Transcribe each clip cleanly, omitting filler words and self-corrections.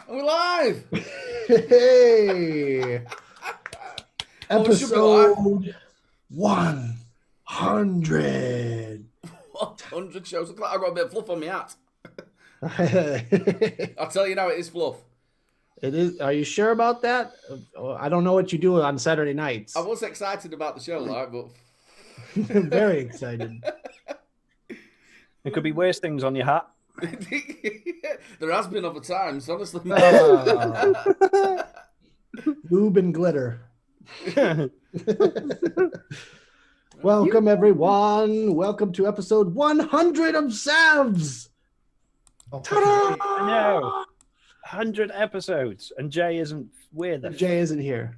And we're live. Hey, Episode 100. 100 shows. Look like I've got a bit of fluff on my hat. I'll tell you now, it is fluff. It is. Are you sure about that? I don't know what you do on Saturday nights. I was excited about the show, like, but Very excited. It could be worse things on your hat. there has been other times, honestly. Lube and glitter. Welcome, everyone. Welcome to episode 100 of SAVS. I know. 100 episodes, and Jay isn't with us. Jay isn't here.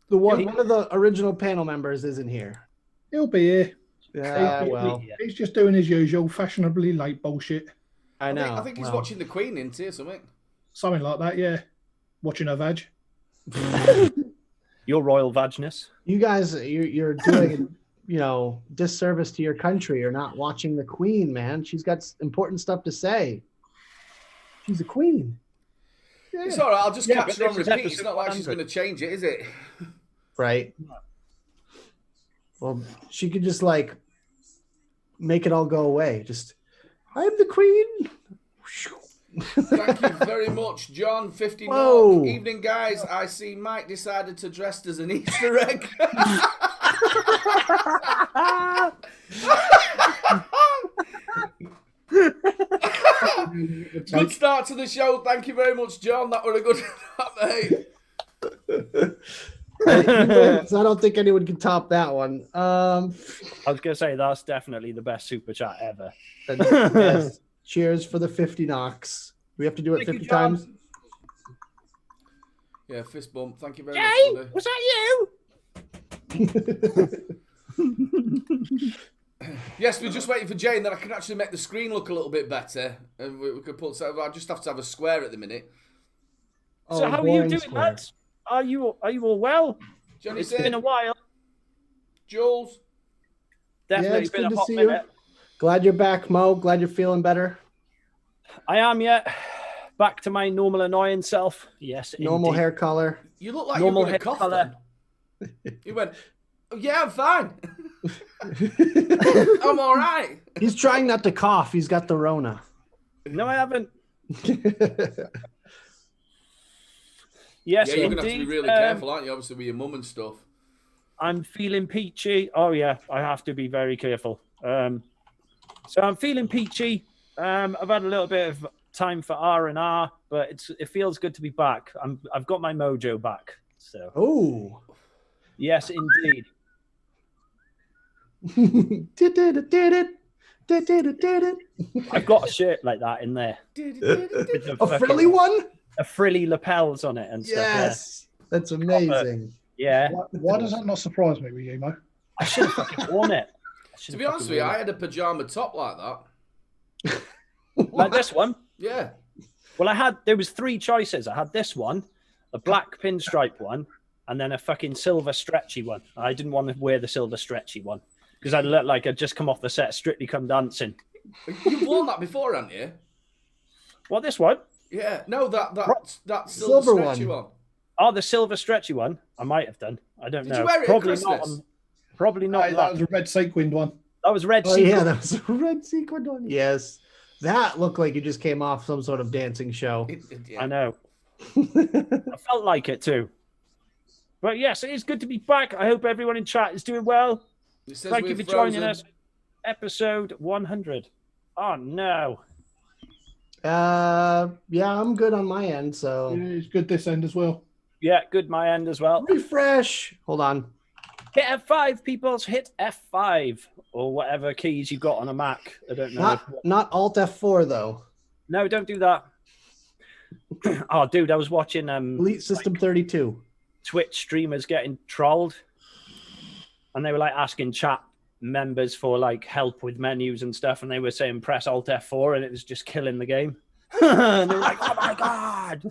One of the original panel members isn't here. He'll be here. Yeah, well, He's just doing his usual fashionably late bullshit. I know. I think he's watching the Queen into something. Something like that, yeah. Watching her vag. Your royal vagness. You guys, you're doing, disservice to your country. You're not watching the Queen, man. She's got important stuff to say. She's a queen. Yeah. It's all right. I'll just catch her on this is repeat. It's not like episode she's going to change it, is it? Right. Well, she could just make it all go away. Just, I'm the Queen. Thank you very much, John. 50 Whoa. knock. Evening, guys. I see Mike decided to dress as an Easter egg. Good start to the show. Thank you very much, John. That was a good mate. I don't think anyone can top that one. I was going to say, that's definitely the best super chat ever. Yes. Cheers for the 50 knocks. We have to do it 50 times. Yeah, fist bump. Thank you very Jay, much. was that you? Yes, we're just waiting for Jay, and then I can actually make the screen look a little bit better. And we could put. So I just have to have a square at the minute. So how are you doing, lads? Are you all well? Johnny, It's been a while. Jules. Definitely it's been good a to hot see minute. you. Glad you're back, Mo. Glad you're feeling better. I am yet back to my normal annoying self. Yes, Normal indeed. hair color. You look like Normal you're going to hair cough. colour. Then. You went, oh, yeah, I'm fine. I'm all right. He's trying not to cough. He's got the Rona. No, I haven't. Yeah, Yes, you're going indeed. to have to be really careful, aren't you? Obviously, with your mum and stuff. I'm feeling peachy. Oh yeah, I have to be very careful. So I'm feeling peachy. I've had a little bit of time for R&R, but it feels good to be back. I've got my mojo back. So Oh. yes, indeed. I've got a shirt like that in there. With A frilly one? A frilly lapels on it and stuff. Yes. That's amazing. Yeah. Why does that not surprise me with you, Mo? I should have fucking worn it. To be honest with you, I had a pajama top like that. Like this one. Yeah. Well, there was three choices. I had this one, a black pinstripe one, and then a fucking silver stretchy one. I didn't want to wear the silver stretchy one because I looked like I'd just come off the set, Strictly Come Dancing. You've worn that before, haven't you? What, this one? Yeah. No, that Silver silver stretchy one. Oh, the silver stretchy one. I might have done. I don't know. Did you wear it Probably at not. Christmas? Probably not. That was a red sequined one. That was red. Oh, sequin. yeah, that was a red sequin one. Yes. That looked like you just came off some sort of dancing show. Yeah. I know. I felt like it too. But yes, it is good to be back. I hope everyone in chat is doing well. It says Thank you we're for joining frozen. us. Episode 100. Oh no. Yeah, I'm good on my end, so Yeah, it's good this end as well. Yeah, good my end as well. refresh. Hold on. Hit F5, peoples. Hit F5 or whatever keys you got on a Mac. I don't know. Not Alt F4 though. No, don't do that. Oh, dude, I was watching Elite System 32. Twitch streamers getting trolled, and they were asking chat members for help with menus and stuff, and they were saying press Alt F4, and it was just killing the game. And they were like, "Oh my god!"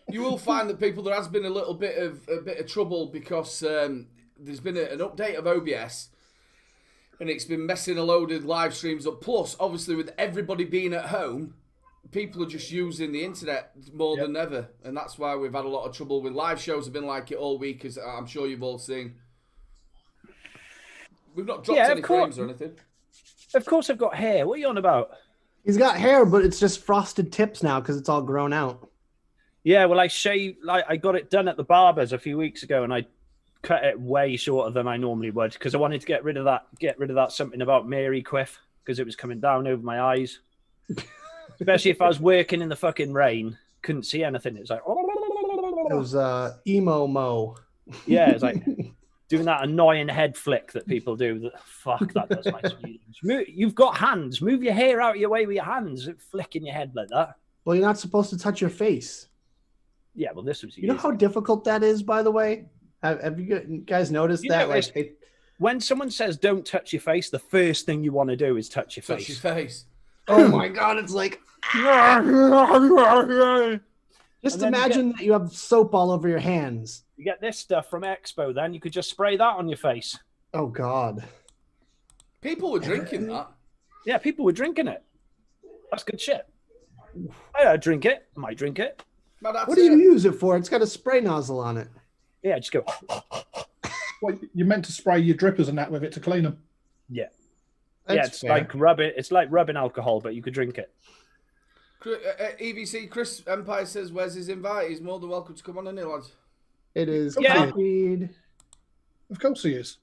You will find that there has been a bit of trouble because there's been an update of OBS, and it's been messing a load of live streams up. Plus, obviously, with everybody being at home, people are just using the internet more than ever, and that's why we've had a lot of trouble with live shows. Have been like it all week, as I'm sure you've all seen. We've not dropped any frames or anything. Of course, I've got hair. What are you on about? He's got hair, but it's just frosted tips now because it's all grown out. Yeah, well, I got it done at the barber's a few weeks ago, and I cut it way shorter than I normally would because I wanted to get rid of that something about Mary quiff because it was coming down over my eyes. Especially if I was working in the fucking rain, couldn't see anything. It was like It was emo mo. Yeah, it's like doing that annoying head flick that people do. Fuck, that does my speed. You've got hands. Move your hair out of your way with your hands. Flicking your head like that. Well, you're not supposed to touch your face. Yeah, well, this was. You know how difficult that is, by the way? Have you guys noticed that? Like, when someone says don't touch your face, the first thing you want to do is touch your face. Touch your face. Oh my God, it's like. Just imagine that you have soap all over your hands. You get this stuff from Expo, then you could just spray that on your face. Oh God. People were drinking that. Yeah, people were drinking it. That's good shit. I drink it. I might drink it. What do you use it for? It's got a spray nozzle on it. Yeah, just go. Well, you're meant to spray your drippers and that with it to clean them. Yeah. That's it's fair. like rubbing. It's like rubbing alcohol, but you could drink it. EVC Chris Empire says, "Where's his invite? He's more than welcome to come on, isn't he, lads?" It is Yeah. copied. Of course he is.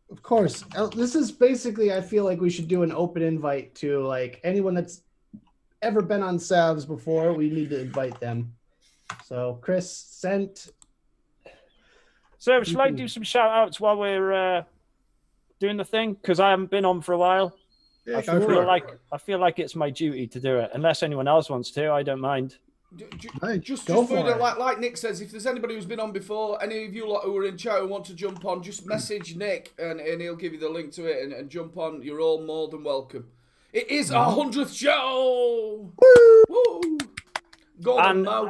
Of course. This is basically, I feel like we should do an open invite to like anyone that's ever been on SAVS before. We need to invite them. So Chris sent. So, shall I do some shout outs while we're doing the thing? Because I haven't been on for a while. Yeah, I feel like it's my duty to do it. Unless anyone else wants to, I don't mind. Just like Nick says, if there's anybody who's been on before, any of you lot who are in chat who want to jump on, just message Nick and he'll give you the link to it and jump on. You're all more than welcome. It is our 100th show! Woo! Go on, Mo.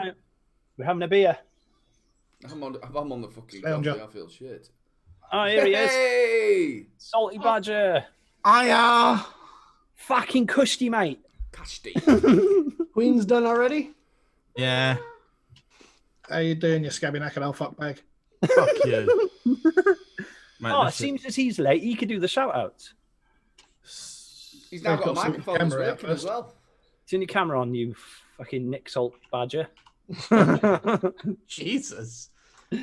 We're having a beer. I'm on the fucking Hey, coffee. I feel shit. Oh, here he is. Hey! Salty Badger. Hiya! Fucking cushy, mate. Casty. Queen's done already? Yeah. How you doing, you scabby knackered old fuck bag? Fuck you. Mate, Oh, it listen. seems as he's late, he could do the shout outs. He's now I've got a got some microphone that's camera out working as first. well. Turn your camera on, you fucking Nick Salt Badger. Jesus. I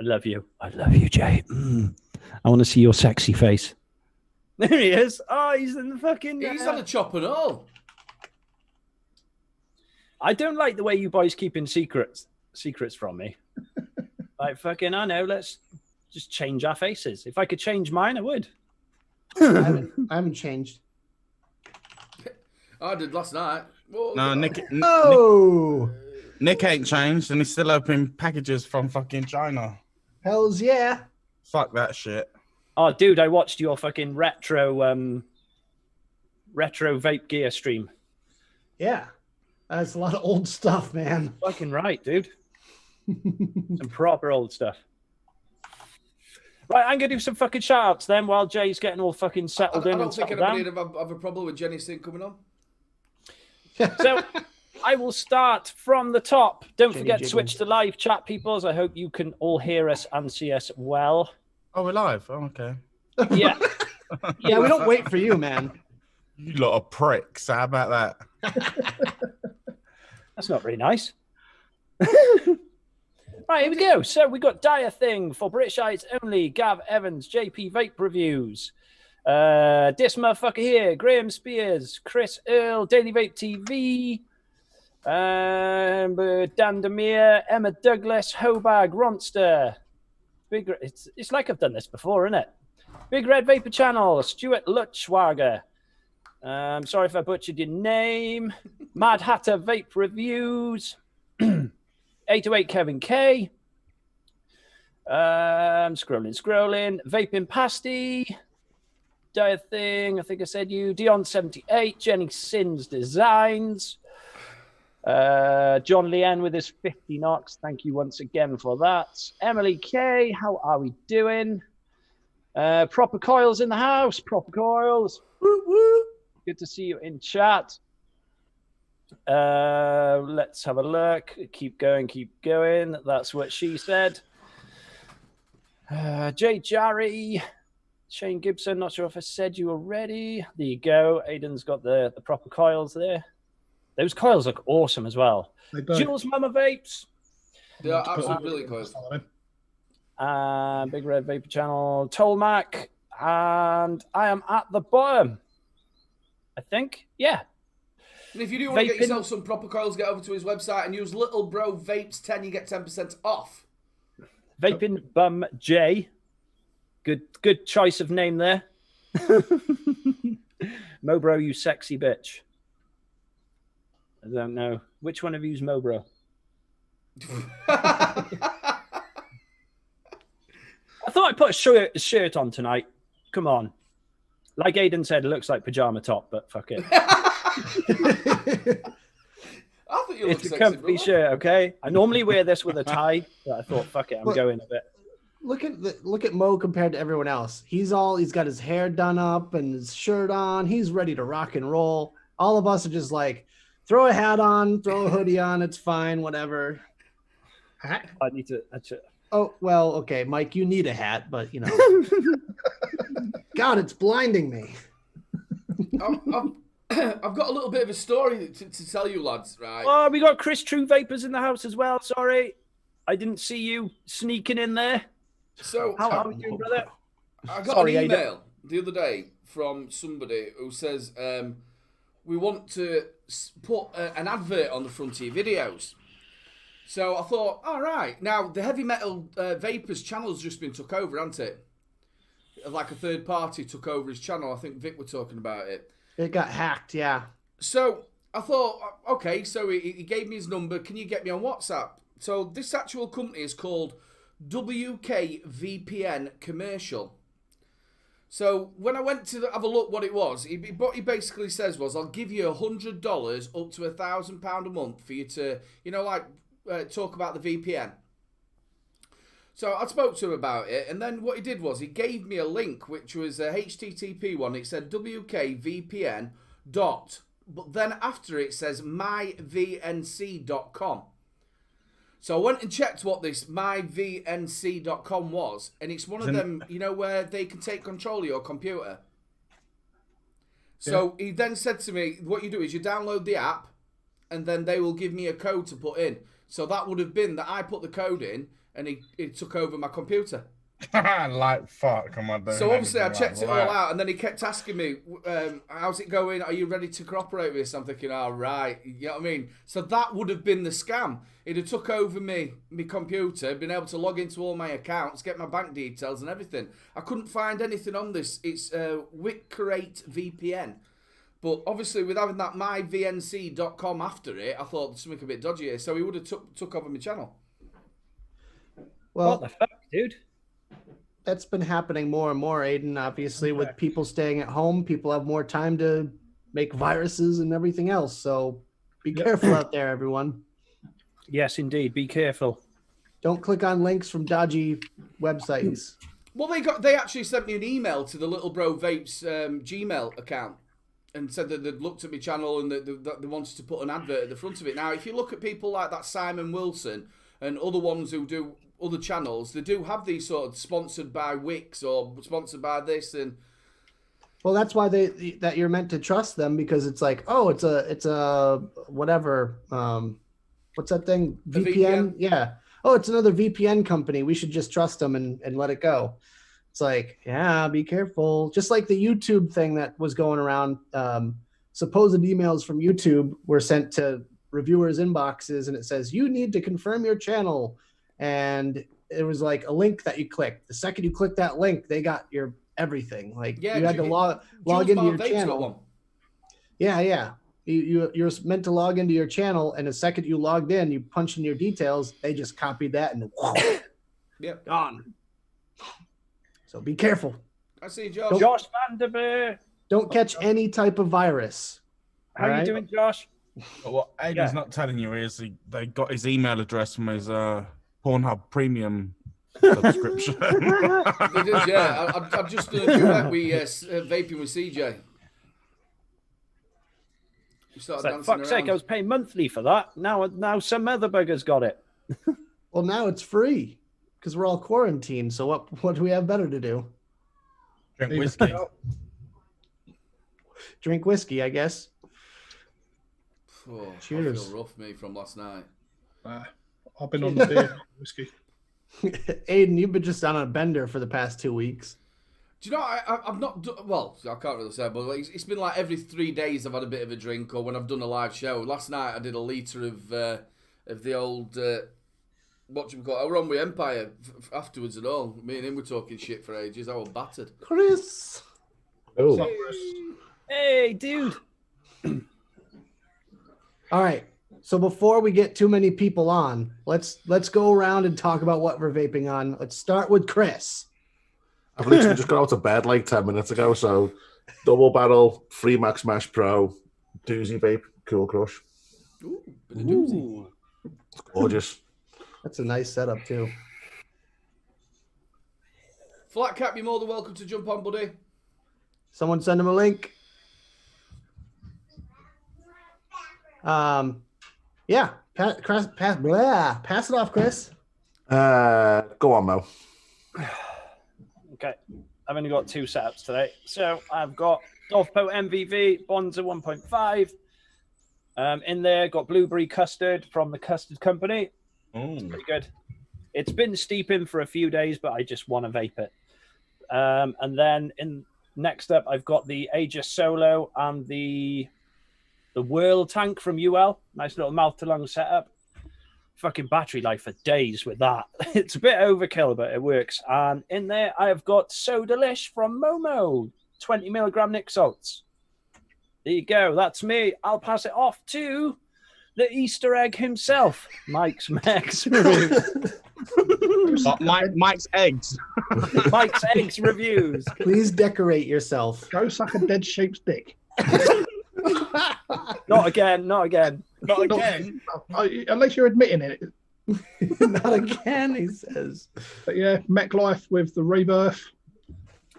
love you. I love you, Jay. I want to see your sexy face. There he is. Oh, he's in the fucking. He's had a chop and all. I don't like the way you boys keeping secrets from me. Like fucking, I know. Let's just change our faces. If I could change mine, I would. I haven't changed. I did last night. Whoa. No, Nick Oh, ain't changed and he's still opening packages from fucking China. hells yeah. Fuck that shit. Oh, dude, I watched your fucking retro vape gear stream. Yeah. That's a lot of old stuff, man. Fucking right, dude. Some proper old stuff. Right, I'm gonna do some fucking shout outs then while Jay's getting all fucking settled I in don't and think settled anybody down. would have a problem with Jenny Singh coming on. So I will start from the top. Don't Jenny forget to Jiggles. switch to live chat, peoples. I hope you can all hear us and see us well. Oh, we're live. Oh, okay. Yeah. Yeah, we don't wait for you, man. You lot of pricks. How about that? That's not very nice. Right, here we go. So we got Dire Thing for British Eyes Only, Gav Evans, JP Vape Reviews, this motherfucker here, Graham Spears, Chris Earl, Daily Vape TV, Dan Demir, Emma Douglas, Hobag, Ronster. It's like I've done this before, isn't it? Big Red Vapor Channel, Stuart Lutschwager. Sorry if I butchered your name. Mad Hatter Vape Reviews. 808 Kevin K. Scrolling. Vaping Pasty. Dire Thing, I think I said you. Dion78. Jenny Sins Designs. John Leanne with his 50 knocks. Thank you once again for that. Emily K. How are we doing? Proper Coils in the house. Proper Coils. Woo, woo. Good to see you in chat. Let's have a look. Keep going. That's what she said. Jay Jarry, Shane Gibson. Not sure if I said you already. There you go. Aiden's got the proper coils there. Those coils look awesome as well. Jules Mama Vapes. They are absolutely really close. Big Red Vapor Channel. Tolmac. And I am at the bottom. I think. Yeah. And if you do want to get yourself some proper coils, get over to his website and use Little Bro Vapes 10. You get 10% off. Vaping Bum J. Good choice of name there. Mobro, you sexy bitch. I don't know. Which one of you's Mobro? I thought I'd put a shirt on tonight. Come on. Like Aiden said, it looks like pajama top, but fuck it. I thought you looked It's a sexy, comfy brother. shirt, okay? I normally wear this with a tie, but I thought, fuck it, I'm going a bit. Look at Mo compared to everyone else. He's got his hair done up and his shirt on. He's ready to rock and roll. All of us are just like, throw a hat on, throw a hoodie on. It's fine, whatever. Hat? I need to. Oh, well, okay, Mike, you need a hat, but you know. God, it's blinding me. I've got a little bit of a story to tell you, lads, right? Oh, we got Chris True Vapors in the house as well. Sorry. I didn't see you sneaking in there. So, How are you doing, brother? I got Sorry, an email the other day from somebody who says, we want to put an advert on the front of your videos. So I thought, all right. Now, the Heavy Metal Vapors channel's just been took over, hasn't it? Like a third party took over his channel. I think Vic were talking about it. It got hacked, yeah. So I thought, okay, so he gave me his number. Can you get me on WhatsApp? So this actual company is called WKVPN Commercial. So when I went to have a look what it was, what he basically says was, I'll give you $100 up to £1,000 a month for you to, talk about the VPN. So I spoke to him about it, and then what he did was he gave me a link, which was a HTTP one. It said WKVPN dot, but then after it says myvnc.com. So I went and checked what this myvnc.com was, and it's one of them, where they can take control of your computer. So he then said to me, what you do is you download the app, and then they will give me a code to put in. So that would have been that I put the code in, and he took over my computer. Like, fuck, am I doing So obviously I checked it all that? out, and then he kept asking me, how's it going? Are you ready to cooperate with this? I'm thinking, all right, you know what I mean? So that would have been the scam. He'd have took over my computer, been able to log into all my accounts, get my bank details and everything. I couldn't find anything on this. It's Witcreate VPN. But obviously with having that myvnc.com after it, I thought there's something a bit dodgy here. So he would have took over my channel. Well, What the fuck, dude? that's been happening more and more, Aiden. Obviously, with people staying at home, people have more time to make viruses and everything else. So be careful out there, everyone. Yes, indeed. Be careful. Don't click on links from dodgy websites. Well, they actually sent me an email to the Little Bro Vapes Gmail account and said that they'd looked at my channel and that they wanted to put an advert at the front of it. Now, if you look at people like that Simon Wilson and other ones who do other channels, they do have these sort of sponsored by Wix or sponsored by this, and Well, that's why that you're meant to trust them, because it's like, oh, it's a whatever. What's that thing? The VPN? VPN? Yeah. Oh, it's another VPN company. We should just trust them and let it go. It's like, yeah, be careful. Just like the YouTube thing that was going around. Supposed emails from YouTube were sent to reviewers' inboxes, and it says, you need to confirm your channel. And it was like a link that you clicked. The second you click that link, they got your everything. Like you had to log into your channel. Yeah. You're meant to log into your channel, and the second you logged in, you punch in your details, they just copied that and gone. So be careful. I see Josh. Josh Vanderbeer. Don't catch any type of virus. How are you doing, Josh? But what Aiden's not telling you is they got his email address from his Pornhub Premium subscription. They did, yeah. I'm just going to do that with vaping with CJ. It's like, fuck's sake, I was paying monthly for that. Now some other bugger's got it. Well, now it's free because we're all quarantined. So what do we have better to do? Drink whiskey. Drink whiskey, I guess. Oh, Cheers. I feel rough, me, from last night. I've been on the beer whiskey. Aiden, you've been just on a bender for the past 2 weeks. Do you know, I've not well, I can't really say, but it's been like every 3 days I've had a bit of a drink, or when I've done a live show. Last night I did a litre of the old, what do you call it? I were on with Empire afterwards and all. Me and him were talking shit for ages. I was battered. Chris! Oh. Hey, dude! All right. So before we get too many people on, let's go around and talk about what we're vaping on. Let's start with Chris. I've literally just got out of bed like 10 minutes ago, so double barrel, Free Max Mash Pro, doozy vape, Cool Crush. Ooh, bit of doozy. It's gorgeous. That's a nice setup too. Flat Cap, you're more than welcome to jump on, buddy. Someone send him a link. Yeah, pass it off, Chris. Go on, Mo. Okay, I've only got 2 setups today. So I've got Dolfpo MVV, Bonza 1.5. In there, got blueberry custard from the Custard Company. Pretty good. It's been steeping for a few days, but I just want to vape it. And then next up, I've got the Aegis Solo and the Whirl tank from UL. Nice little mouth to lung setup. Fucking battery life for days with that. It's a bit overkill, but it works. And in there, I have got So Delish from Momo, 20 milligram Nick salts. There you go. That's me. I'll pass it off to the Easter egg himself, Mike's Max Reviews. Mike's eggs. Mike's Eggs Reviews. Please decorate yourself. Go suck a dead sheep's dick. Not again. Not again. Not again. Unless you're admitting it. Not again, he says. But yeah, Mech Life with the Rebirth.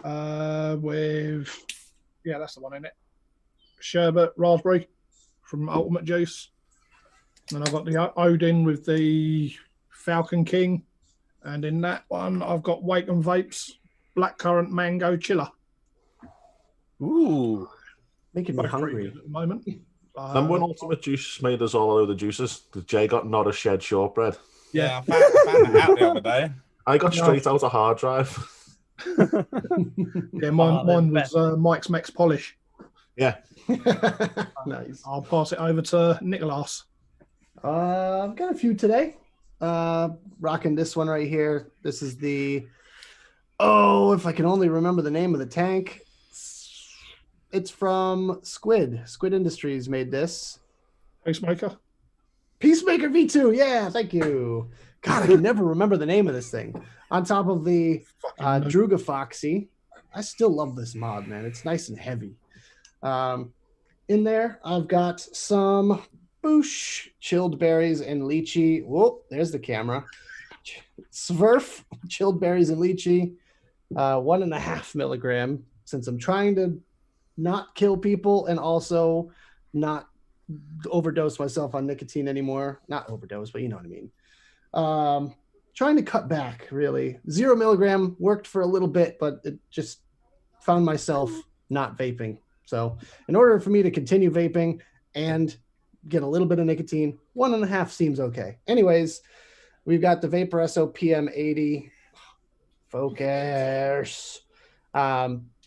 That's the one in it. Sherbet Raspberry from Ultimate Juice. And I've got the Odin with the Falcon King. And in that one, I've got Wake and Vapes Blackcurrant Mango Chiller. Ooh. Making me Both pretty hungry. good at the moment. Remember when Ultimate Juice made us all over the juices? The Jay got not a shed shortbread. Yeah, I found it out the other day. I got straight out a hard drive. Yeah, mine was Mike's Mex Polish. Yeah. Nice. I'll pass it over to Nicholas. I've got a few today. Rocking this one right here. This is the, if I can only remember the name of the tank. It's from Squid. Squid Industries made this. Peacemaker Peacemaker V2. Yeah, thank you. God, I can never remember the name of this thing. On top of the Druga Foxy. I still love this mod, man. It's nice and heavy. In there, I've got some Boosh, chilled berries and lychee. Whoa, there's the camera. Sverf, chilled berries and lychee. 1.5 milligram. Since I'm trying to not kill people and also not overdose myself on nicotine anymore. Not overdose, but you know what I mean. Trying to cut back, really. 0 milligram worked for a little bit, but it just found myself not vaping. So in order for me to continue vaping and get a little bit of nicotine, 1.5 seems okay. Anyways, we've got the Vaporesso PM80. Focus.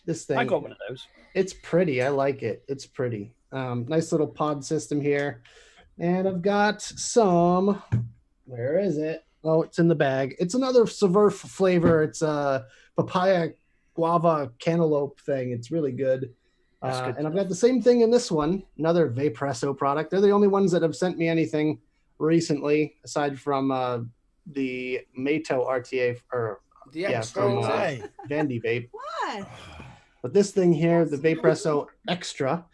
This thing. I got one of those. It's pretty. I like it. It's pretty. Nice little pod system here. And I've got some, where is it? Oh, it's in the bag. It's another Sverf flavor. It's a papaya guava cantaloupe thing. It's really good. And I've got the same thing in this one, another Vaporesso product. They're the only ones that have sent me anything recently, aside from the Mato RTA, or The extra. from Vandy Vape. What? But this thing here, the Vaporesso Extra,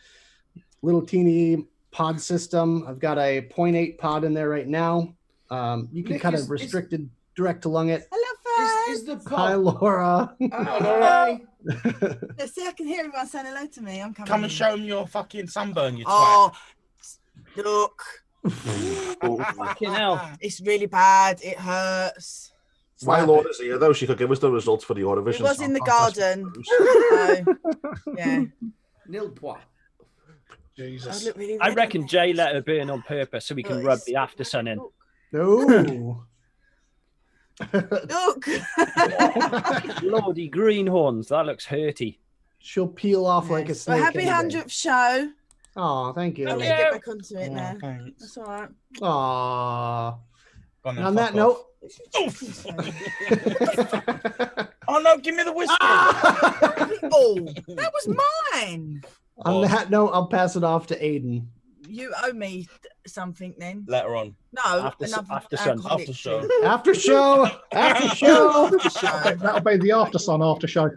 little teeny pod system. I've got a 0.8 pod in there right now. You can Nick, kind of restricted direct to lung it. Hello, Is folks. the Hi, pop? Laura. Hi. Let's see, I can hear everyone saying hello to me. I'm coming. Come and show him your fucking sunburn, you twat. Oh, Look, Fucking hell. it's really bad. It hurts. While Laura's here, though, she could give us the results for the Eurovision. It was in the Song garden. Contest. So, yeah. Nil point. Jesus. I look really I red reckon on Jay this. let her burn on purpose so we can rub the after sun in. No. Look. Lordy greenhorns, that looks hurty. She'll peel off like a Well, snake. happy 100th show. Oh, thank you. Let me get back onto it now. Thanks. That's all right. Aw. Go on then, On fuck that off. note. Oh no, give me the whiskey. Oh, that was mine. On that note, I'll pass it off to Aiden. You owe me something then. Later on. No, After sun. alcoholic After show. drink. After show. After show. After show. That'll be the after sun after show.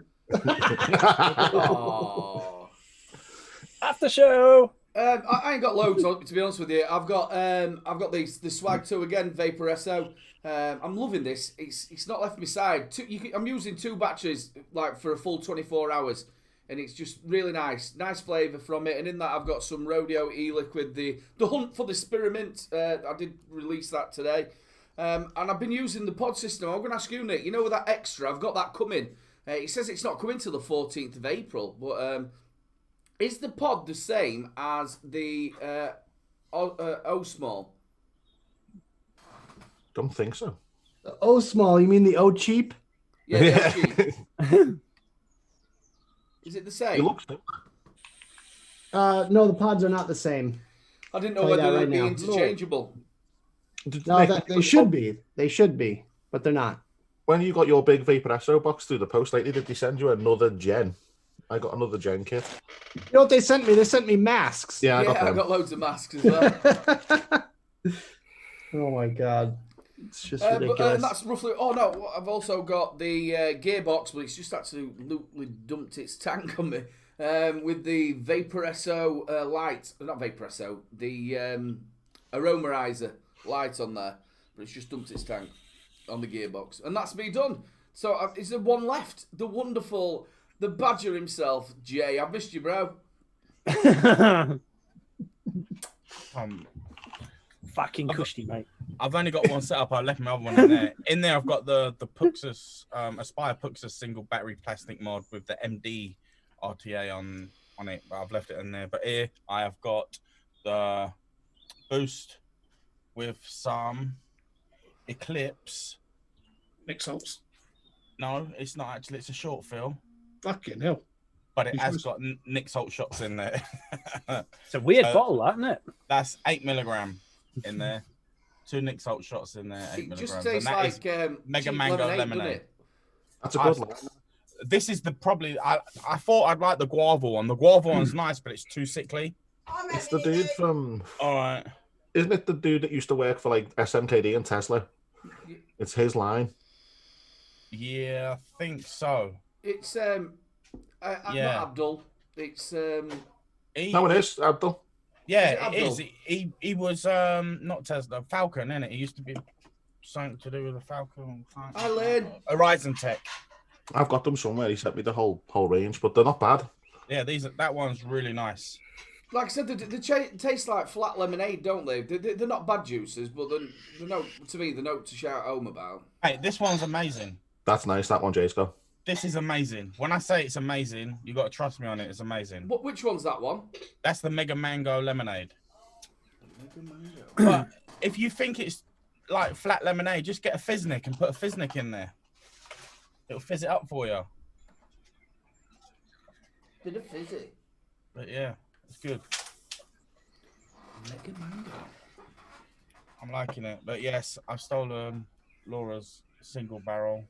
Oh. After show. I ain't got loads, to be honest with you. I've got the Swag 2 again, Vapor SO. I'm loving this. It's not left my side. I'm using 2 batteries like for a full 24 hours, and it's just really nice flavour from it. And in that, I've got some Rodeo e-liquid, the Hunt for the Spearmint. I did release that today, and I've been using the pod system. I'm going to ask you, Nick. You know, with that extra, I've got that coming. It says it's not coming till the 14th of April, but is the pod the same as the O Small? Don't think so. O small, you mean the O cheap? Yeah, the O cheap. Is it the It same? looks. No, the pods are not the same. I didn't know Tell you whether that they'd right be now. interchangeable. No, they should be. They should be, but they're not. When you got your big Vapor SO box through the post lately, did they send you another gen? I got another gen kit. You know what they sent me? They sent me masks. Yeah, I Yeah, got I them. got loads of masks as well. Oh my god, it's just But ridiculous. that's roughly. Oh no, I've also got the gearbox, but it's just absolutely dumped its tank on me with the Vapor SO light. Not Vapor SO, the aromerizer light on there, but it's just dumped its tank on the gearbox, and that's me done. So is there one left? The wonderful, the Badger himself, Jay. I've missed you, bro. Fucking cushy, mate. I've only got one set up. I left my other one in there. In there, I've got the Puxus, Aspire Puxus single battery plastic mod with the MD RTA on it. But I've left it in there. But here, I have got the Boost with some Eclipse. Nick Salts. No, it's not actually. It's a short fill. Fucking hell. But it has got Nick Salt shots in there. It's a weird bottle, that, isn't it? That's 8 milligram in there. 2 Nick Salt shots in there. 8 It milligrams. just tastes And that is like Mega cheap Mango doesn't Lemonade. it? That's a good one. This is probably. I thought I'd like the guava one. The guava one's nice, but it's too sickly. It's the dude from. All right. Isn't it the dude that used to work for like SMKD and Tesla? It's his line. Yeah, I think so. It's I'm not Abdul. It's No, it is Abdul. Yeah, Is it it is. Abdul? He was not Tesla, Falcon, innit? He used to be something to do with the Falcon. I learned. Horizon Tech. I've got them somewhere. He sent me the whole range, but they're not bad. Yeah, that one's really nice. Like I said, they taste like flat lemonade, don't they? They're not bad juices, but they're no, to me, the note to shout home about. Hey, this one's amazing. That's nice. That one, Jasko. This is amazing. When I say it's amazing, you got to trust me on it. It's amazing. Which one's that one? That's the Mega Mango Lemonade. But if you think it's like flat lemonade, just get a Fizznick and put a Fizznick in there. It'll fizz it up for you. Bit of fizzy. But yeah, it's good. Mega Mango. I'm liking it. But yes, I've stolen Laura's single barrel.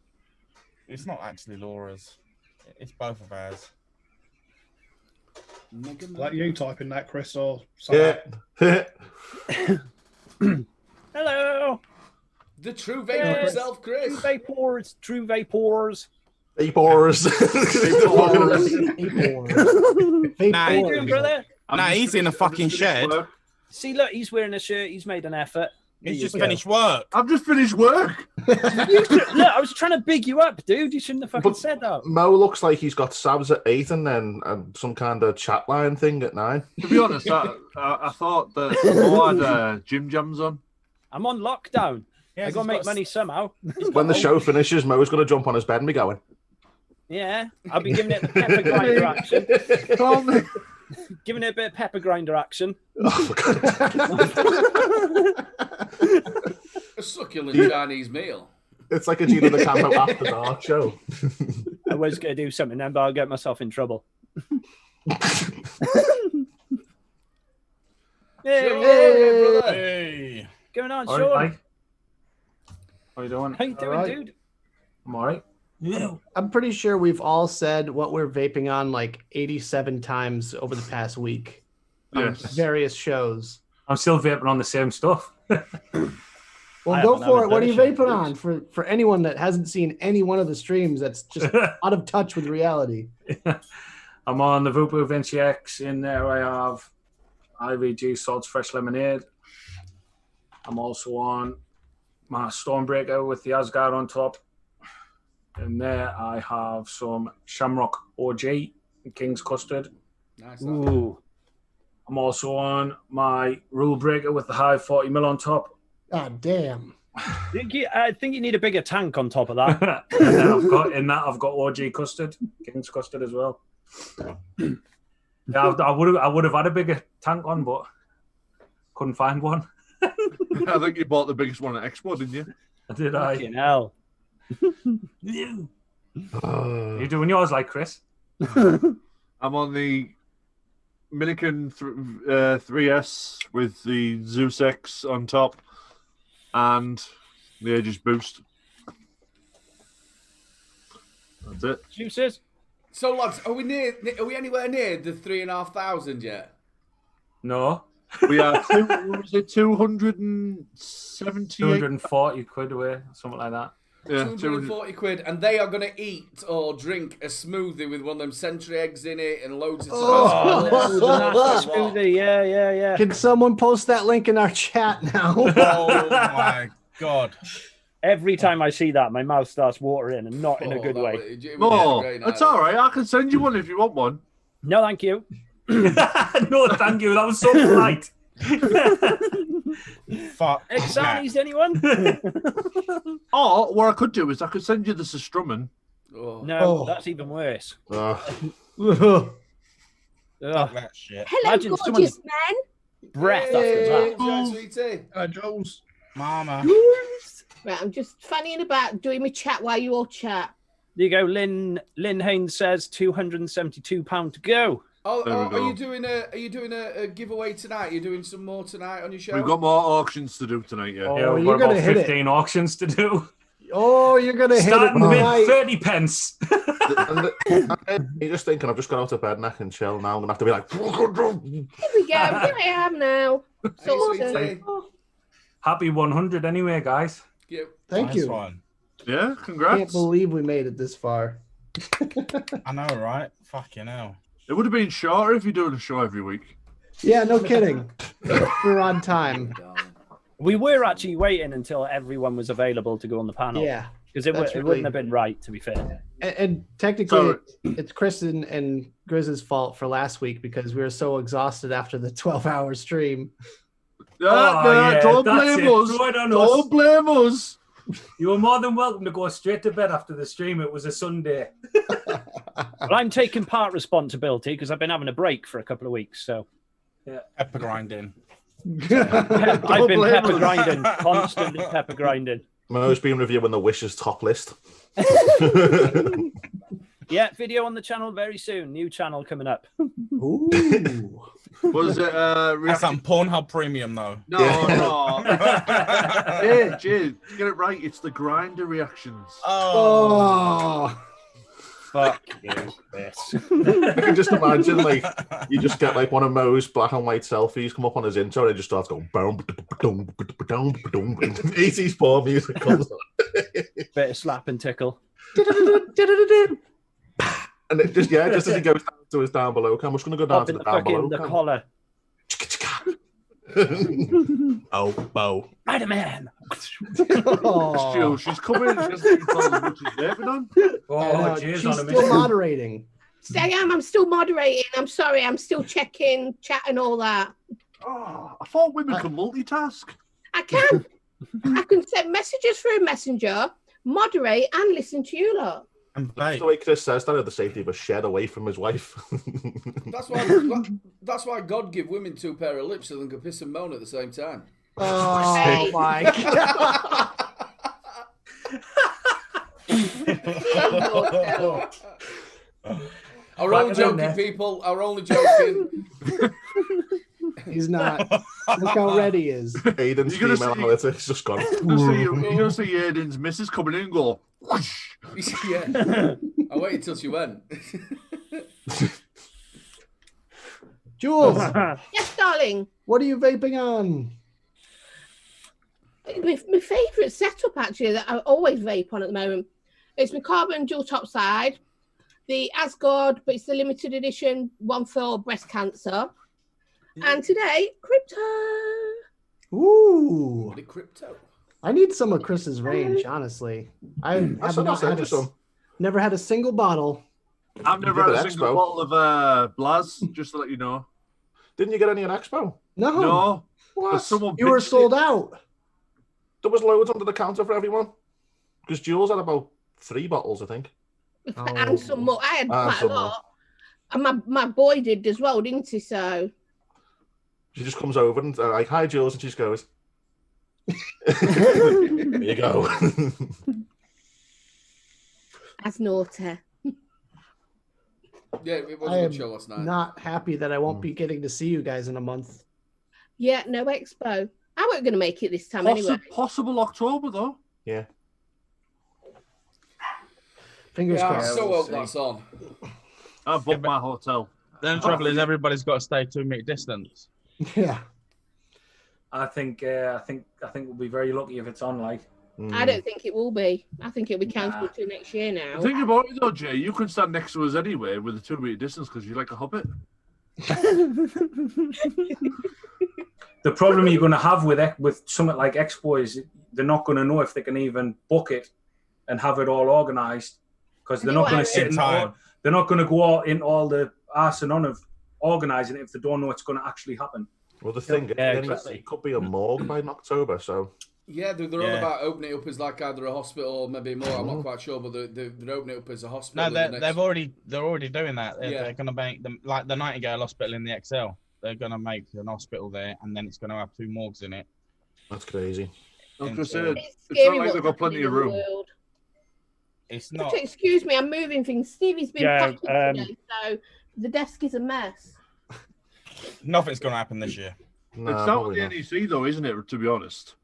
It's not actually Laura's. It's both of ours. Mega Mango. Like you typing that, Chris, or something. Yeah. Hello. The true vapor Yes. himself, Chris. True vapors. True vapors. Vapors. Nah, How you doing, brother? Nah, he's in a fucking shed. See, look, he's wearing a shirt. He's made an effort. He's just finished work. I've just finished work. Look, I was trying to big you up, dude. You shouldn't have fucking said that. Mo looks like he's got SAVS at 8 and then some kind of chat line thing at 9. To be honest, I thought that Mo had gym jams on. I'm on lockdown. Yeah, I gotta make money somehow. When the show finishes, Mo's going to jump on his bed and be going. Yeah, I'll be giving it the pepper grinder action. Giving it a bit of pepper grinder action. Oh, A succulent Chinese meal. it's like a Gina the Campo after dark show. I was going to do something then, but I'll get myself in trouble. Hey, brother. Hey. Going on, All Sean? right, Mike. How you doing? How you doing, right. dude? I'm all right. I'm pretty sure we've all said what we're vaping on like 87 times over the past week. On Yes. various shows. I'm still vaping on the same stuff. Well, I go haven't for it. What are you done a show, vaping on? For anyone that hasn't seen any one of the streams, that's just out of touch with reality. I'm on the Vupu Vinci X. In there, I have IVG Salts Fresh Lemonade. I'm also on my Stormbreaker with the Asgard on top. In there, I have some Shamrock OG and King's Custard. Nice. Ooh. I'm also on my Rule Breaker with the High 40mm on top. God damn. I think you need a bigger tank on top of that. And then I've got OG Custard, King's Custard as well. Yeah, I would have had a bigger tank on, but couldn't find one. I think you bought the biggest one at Expo, didn't you? Did I? Fucking hell. You doing yours like Chris? I'm on the Milliken 3S with the Zeus X on top and the Aegis Boost. That's it. Juices? So, lads, are we anywhere near the 3,500 yet? No. We are, what was it, 278? 240 quid away, something like that. Yeah, 240 quid, and they are going to eat or drink a smoothie with one of them Century eggs in it and loads of Smoothie, yeah. Can someone post that link in our chat now? Oh my god. Every time I see that, my mouth starts watering, and not in a good way. Oh, that's all right. I can send you one if you want one. No, thank you. No, thank you. That was so polite. Fuck. Exanis, anyone? Or what I could do is I could send you the Strumming. Oh. No, that's even worse. Uh, Ugh. That shit. Hello, Imagine gorgeous someone's- man. Breath after Hey, that. sweetie. Jules. Mama. Right, I'm just fannying about doing my chat while you all chat. There you go. Lynn Haynes says £272 to go. Oh, There we are go. you doing a giveaway tonight? Are you doing some more tonight on your show? We've got more auctions to do tonight, yeah. Oh, Yeah, we've you're got gonna about hit it. 15 auctions to do. Oh, you're gonna hit it Starting with tonight. 30 pence. you're just thinking, I've just got out of bed and I can chill now. I'm going to have to be like... Here we go. Here I am now. Hey, sweetie. Happy 100 anyway, guys. Thank Nice you. one. Yeah, Can't congrats. believe we made it this far. I know, right? Fucking hell. It would have been shorter if you're doing a show every week. Yeah, no kidding. We're on time. We were actually waiting until everyone was available to go on the panel. Yeah. Because it That's wouldn't really- have been right, to be fair. And technically, Sorry. it's Chris and Grizz's fault for last week because we were so exhausted after the 12-hour stream. Don't that's blame it. us. Throw it on Don't us. blame us. You were more than welcome to go straight to bed after the stream. It was a Sunday. Well, I'm taking part responsibility because I've been having a break for a couple of weeks. So Pepper grinding. I've been blame pepper us. grinding, constantly pepper grinding. Mo's been reviewing the Wishes top list. Yeah, video on the channel very soon. New channel coming up. Ooh. Was it That's on Pornhub Premium, though. No, no. Hey, Jay, get it right. It's the grinder reactions. Oh. Fuck you, Chris. I can just imagine, like, you just get, like, one of Mo's black and white selfies come up on his intro and it just starts going boom, boom, boom, boom, 80s porn music comes on. Bit of slap and tickle. And it just, just as he goes down to his down below cam, I'm just going to go down Up to in the the down below fucking the cam. collar. Oh. Spider-Man. Oh, She's coming. She hasn't even told us what she's vaping on. I know, cheers she's on a still minute. moderating. I'm still moderating. I'm sorry. I'm still checking, chat, and all that. Oh, I thought women could multitask. I can. I can send messages through Messenger, moderate, and listen to you lot. And That's the way Chris says that at the safety of a shed away from his wife. That's why God give women 2 pair of lips so they can piss and moan at the same time. Oh my god. Our only joking, people. Our only joking. He's not. Look how red he is. Aiden's You're gonna female see- analytics just gone. You're gonna see Aiden's missus coming in and go. Whoosh. Yeah. I waited till she went. Jules, Yes, darling. what are you vaping on? My favourite setup, actually, that I always vape on at the moment, it's my carbon dual top side, the Asgard, but it's the limited edition one for breast cancer. And today, crypto. Ooh, What a crypto. I need some of Chris's range, honestly. I That's have what I said to some. never had a single bottle. I've never did had a at single Expo. bottle of Blaz, just to let you know. Didn't you get any at Expo? No, No, What? but someone you were pitched sold it. out. There was loads under the counter for everyone. Because Jules had about 3 bottles, I think. And some more. I had quite a some more. lot. And my boy did as well, didn't he? So She just comes over and like, hi, Jules, and she just goes, here you go. that's naughty. Yeah, it was I a am good show last night. not happy that I won't be getting to see you guys in a month. Yeah, no expo. I weren't going to make it this time anyway. Possible October though. Yeah. Fingers Yeah, I crossed. so hope that's on. I booked my hotel. Then the trouble is everybody's got to stay 2 meter distance. Yeah. I think we'll be very lucky if it's on. Like, I don't think it will be. I think it'll be cancelled till next year now. Think about it though, Jay. You can stand next to us anyway with a 2 meter distance because you're like a hobbit. the problem you're going to have with something like Expo is they're not going to know if they can even book it and have it all organised because they're not going to sit in time. they're not going to go out in all the arse and on of organising it if they don't know it's going to actually happen. Well, the thing is, exactly. it could be a morgue by October, so. Yeah, they're on about opening it up as like either a hospital or maybe more. I'm not quite sure, but they're opening it up as a hospital. No, they're already doing that. Yeah. They're going to make them like the Nightingale Hospital in the XL. They're going to make an hospital there, and then it's going to have 2 morgues in it. That's crazy. I was going to say, It's it's scary not like what's they've got plenty happening of in the room. world. It's not. Excuse me, I'm moving things. Stevie's been Yeah, packing today, so the desk is a mess. Nothing's going to happen this year. No, It's not probably the NEC though, isn't it? To be honest,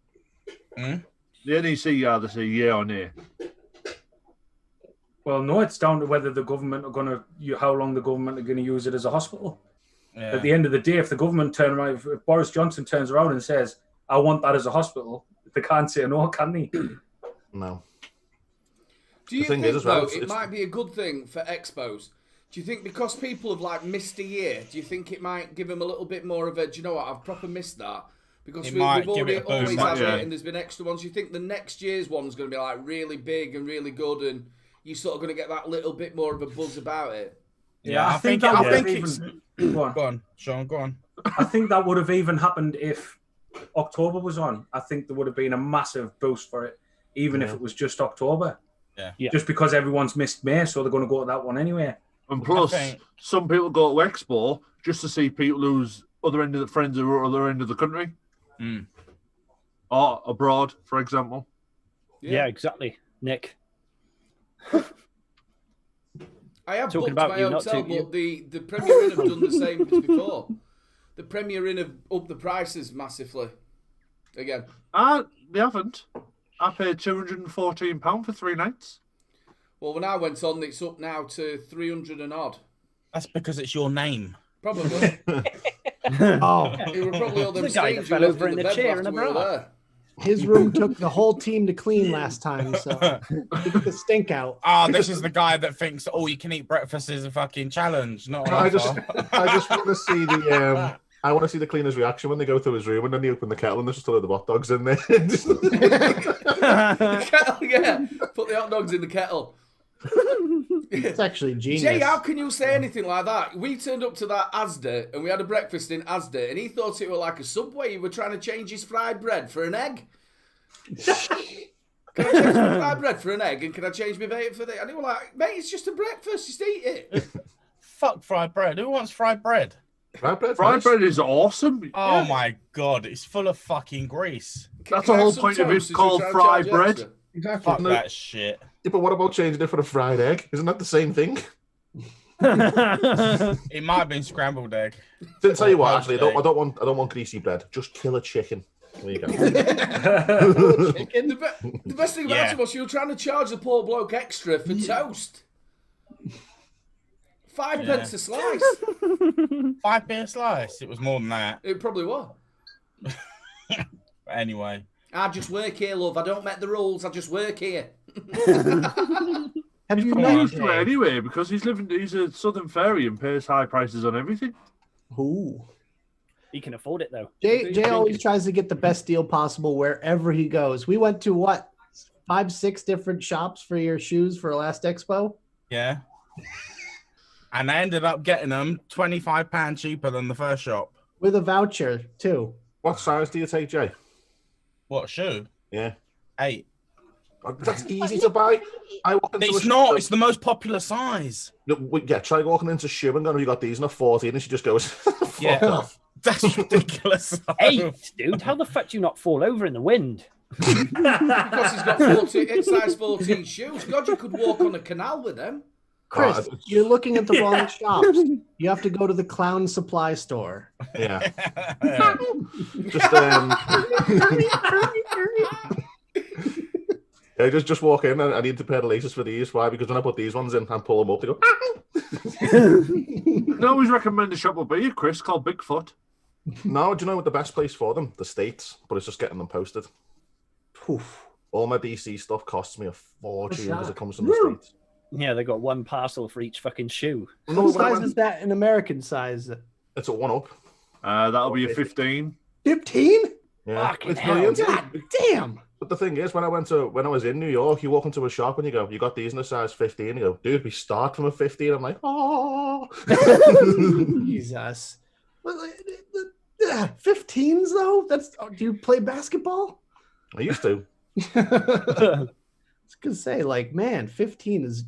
Hmm? the NEC either say yeah or nay. Well, no, it's down to whether the government are going to how long the government are going to use it as a hospital. Yeah. At the end of the day, if the government turn around, if Boris Johnson turns around and says, "I want that as a hospital," they can't say no, can they? No. Do you thing think, is as well, though, it's- it might be a good thing for expos? Do you think because people have like missed a year, do you think it might give them a little bit more of a, do you know what, I've proper missed that? Because It we've might give already it a boost, always might had yeah. it and there's been extra ones. You think the next year's one's going to be like really big and really good and you're sort of going to get that little bit more of a buzz about it? Yeah, I think that would have it's. go on. Go on, Sean. Go on. I think that would have even happened if October was on. I think there would have been a massive boost for it, even if it was just October. Yeah. Just because everyone's missed May, so they're going to go to that one anyway. And plus, some people go to Expo just to see people who's other end of the friends who are other end of the country, or abroad, for example. Yeah, exactly, Nick. I have Talking booked about my you, not hotel, to you. but the Premier Inn have done the same as before. The Premier Inn have upped the prices massively. Again. They haven't. I paid £214 for 3 nights. Well, when I went on, it's up now to 300 and odd. That's because it's your name. Probably. Oh, It were probably all them The guy that stains fell we left over in the bed chair after in a we were bra. there. his room took the whole team to clean last time, so keep the stink out. This is the guy that thinks all you can eat breakfast is a fucking challenge. Not I just want to see I want to see the cleaner's reaction when they go to his room and then they open the kettle and there's just a load of hot dogs in there. The kettle, yeah. Put the hot dogs in the kettle. It's actually genius. Jay, how can you say anything like that? We turned up to that Asda and we had a breakfast in Asda and he thought it was like a Subway. You were trying to change his fried bread for an egg. Can I change my fried bread for an egg and can I change my bacon for the... And he was like, mate, it's just a breakfast. Just eat it. Fuck fried bread. Who wants fried bread? Fried bread is awesome. Oh my god, it's full of fucking grease. That's the whole point of it called fried bread. Exactly. Fuck that shit. Yeah, but what about changing it for a fried egg? Isn't that the same thing? It might have been scrambled egg. Didn't tell you what, Poached actually, I egg. don't want greasy bread. Just kill a chicken. There you go. The best thing about it was you were trying to charge the poor bloke extra for toast. 5 pence a slice. 5p a slice. It was more than that. It probably was. But anyway. I just work here, love. I don't make the rules. I just work here. Have you Probably met used to it anyway because he's a Southern Fairy and pays high prices on everything. Ooh. He can afford it though. Jay always tries to get the best deal possible wherever he goes. We went to what? 5-6 different shops for your shoes for last expo? Yeah. And I ended up getting them £25 cheaper than the first shop. With a voucher, too. What size do you take, Jay? What, shoe? Yeah. 8. That's easy to buy. It's not. It's the most popular size. Yeah, try walking into shoe and going, have you got these? And a 14, and she just goes, fuck off. That's ridiculous. 8, dude. How the fuck do you not fall over in the wind? Because he's got 14, size 14 shoes. God, you could walk on a canal with them. Chris, you're looking at the wrong shops. You have to go to the clown supply store. Yeah. Just walk in and I need to pair the laces for these. Why? Because when I put these ones in and pull them up, they go. I always recommend a shop will be Chris called Bigfoot. No, do you know what the best place for them? The States, but it's just getting them posted. Oof. All my DC stuff costs me a fortune because it comes from the States. Yeah, they got one parcel for each fucking shoe. What size is that in American size? It's a 1-up. That'll be a 15. 15? Yeah, Fucking it's hell, brilliant. God damn. But the thing is, when I was in New York, you walk into a shop and you go, "You got these in a size 15?" You go, "Dude, we start from a 15." I'm like, "Oh, Jesus." 15s though? Do you play basketball? I used to. I was gonna say, like, man, 15 is.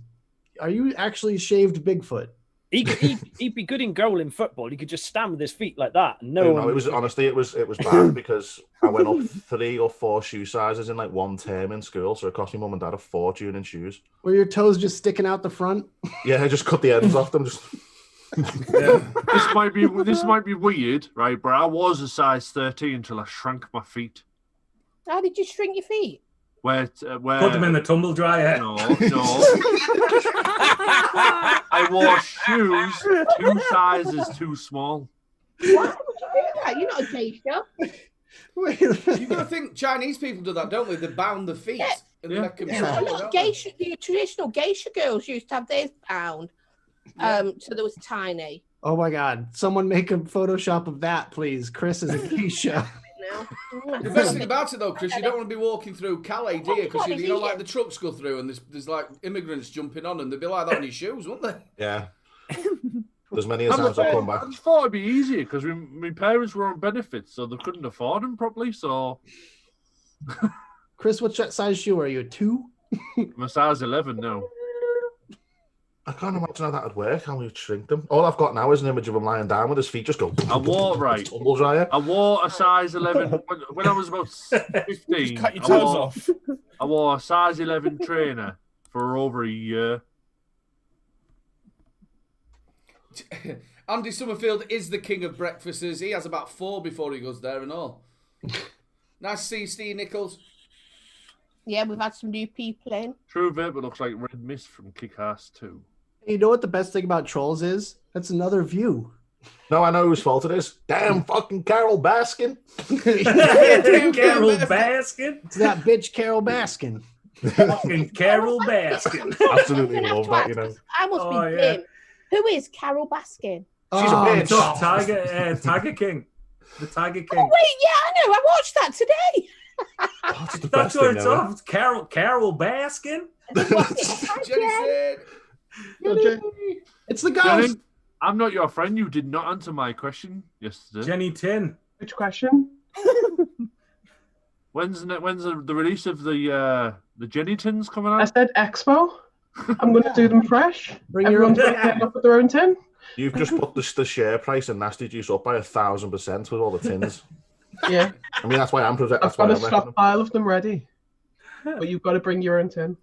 Are you actually shaved Bigfoot? He'd be good in goal in football. He could just stand with his feet like that. No, it was honestly, it was bad because I went up 3 or 4 shoe sizes in like one term in school, so it cost me mum and dad a fortune in shoes. Were your toes just sticking out the front? Yeah, I just cut the ends off them. Just yeah. This might be weird, right? But I was a size 13 until I shrank my feet. How did you shrink your feet? Where Put them in the tumble dryer. No. I wore shoes 2 sizes too small. Why would you do that? You're not a geisha. You've got to think Chinese people do that, don't they? They bound the feet and they make them A lot of geisha, the traditional geisha girls used to have theirs bound. So there was tiny. Oh my God! Someone make a Photoshop of that, please. Chris is a geisha. The best thing about it, though, Chris, you don't want to be walking through Calais, do you? Because you know, like the trucks go through and there's like immigrants jumping on, and they'd be like that on your shoes, wouldn't they? Yeah. There's many times I come back. I just thought it'd be easier because my parents were on benefits, so they couldn't afford them properly. So, Chris, what size shoe are you? 2? I'm a size 11 now. I can't imagine how that would work. How we'd shrink them. All I've got now is an image of him lying down with his feet just go. I wore tumble dryer. I wore a size 11 when I was about 15. Cut your toes off. I wore a size 11 trainer for over a year. Andy Summerfield is the king of breakfasts. He has about 4 before he goes there and all. Nice to see you, Steve Nichols. Yeah, we've had some new people in. True Vapor looks like Red Mist from Kick-Ass 2. You know what the best thing about Trolls is? That's another view. No, I know whose fault it is. Damn fucking Carol Baskin. Carol Baskin? It's that bitch Carol Baskin. Fucking Carol Baskin. Absolutely love that, you know. I must be Jim. Who is Carol Baskin? She's a bitch. Tiger King. The Tiger King. Oh wait, yeah, I know. I watched that today. That's what it's off. Carol Baskin. Jenny said. It's the ghost. Jenny, I'm not your friend. You did not answer my question yesterday. Jenny Tin. Which question? When's the release of the Jenny Tins coming I out? said Expo. I'm going to do them fresh. Bring your Everyone's own going to end up with their own tin. You've just put the share price of Nasty Juice up by 1,000% with all the tins. Yeah. I mean, that's why I'm protecting. I've got a stockpile of them ready. But you've got to bring your own tin.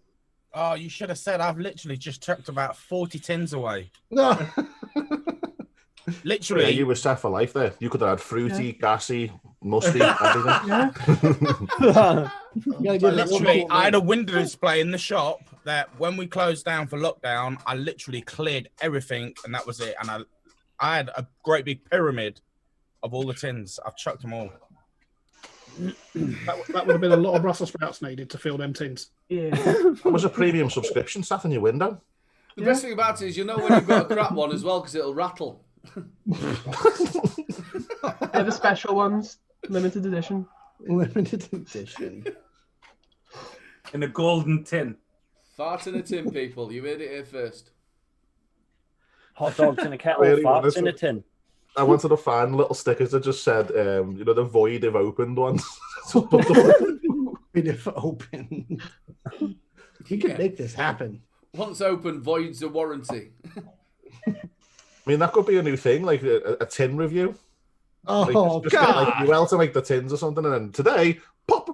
Oh, you should have said I've literally just chucked about 40 tins away. No. Literally. Yeah, you were set for life there. You could have had fruity, gassy, musty, everything. Yeah. Literally, I had a window display in the shop that when we closed down for lockdown, I literally cleared everything and that was it. And I had a great big pyramid of all the tins. I've chucked them all. That would have been a lot of Brussels sprouts needed to fill them tins. Yeah. That was a premium subscription sat in your window. The best thing about it is you know when you've got a crap one as well because it'll rattle. They're the special ones. Limited edition. Limited edition. In a golden tin. Fart in a tin, people. You heard it here first. Hot dogs in a kettle, Really farts honest. in a tin. I wanted to find little stickers that just said, the void if opened ones. If open. He could make this happen. Once open, voids a warranty. I mean, that could be a new thing, like a tin review. Oh, just get, like, you to make the tins or something, and then today, pop.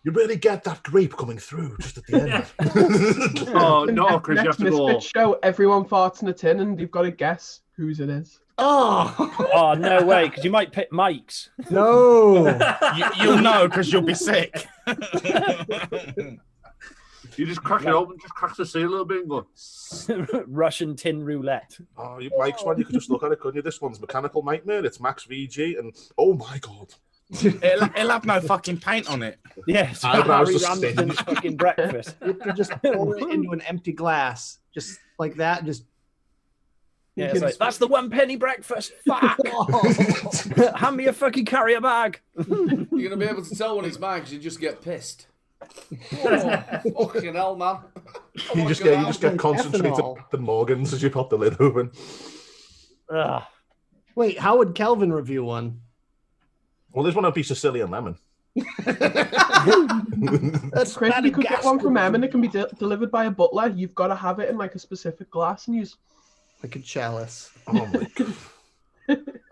You really get that grape coming through just at the end. Oh no, Chris, you have Next to go. Misfit show, everyone farts in a tin, and you've got to guess whose it is. Oh, no way, because you might pick Mike's. No. You'll know because you'll be sick. You just crack it open, just crack the seal a little bit and go. Russian tin roulette. Oh, Mike's one, you could just look at it, couldn't you? This one's Mechanical Nightmare, it's Max VG, and oh my god. It'll have no fucking paint on it. Yes, Eyebrows Harry just Ramsden's fucking breakfast. You could just pour it into an empty glass. Just like that. Just Yeah, it's like, that's the 1 penny breakfast. Fuck. Hand me a fucking carrier bag. You're going to be able to tell when it's mine because you just get pissed. Oh, fucking hell, man. You just get concentrated the Morgans as you pop the lid open. Wait, how would Kelvin review one? Well, there's one of Sicilian lemon. That's Chris, you could get one from M and it can be delivered by a butler. You've got to have it in like a specific glass and use like a chalice. Oh my god!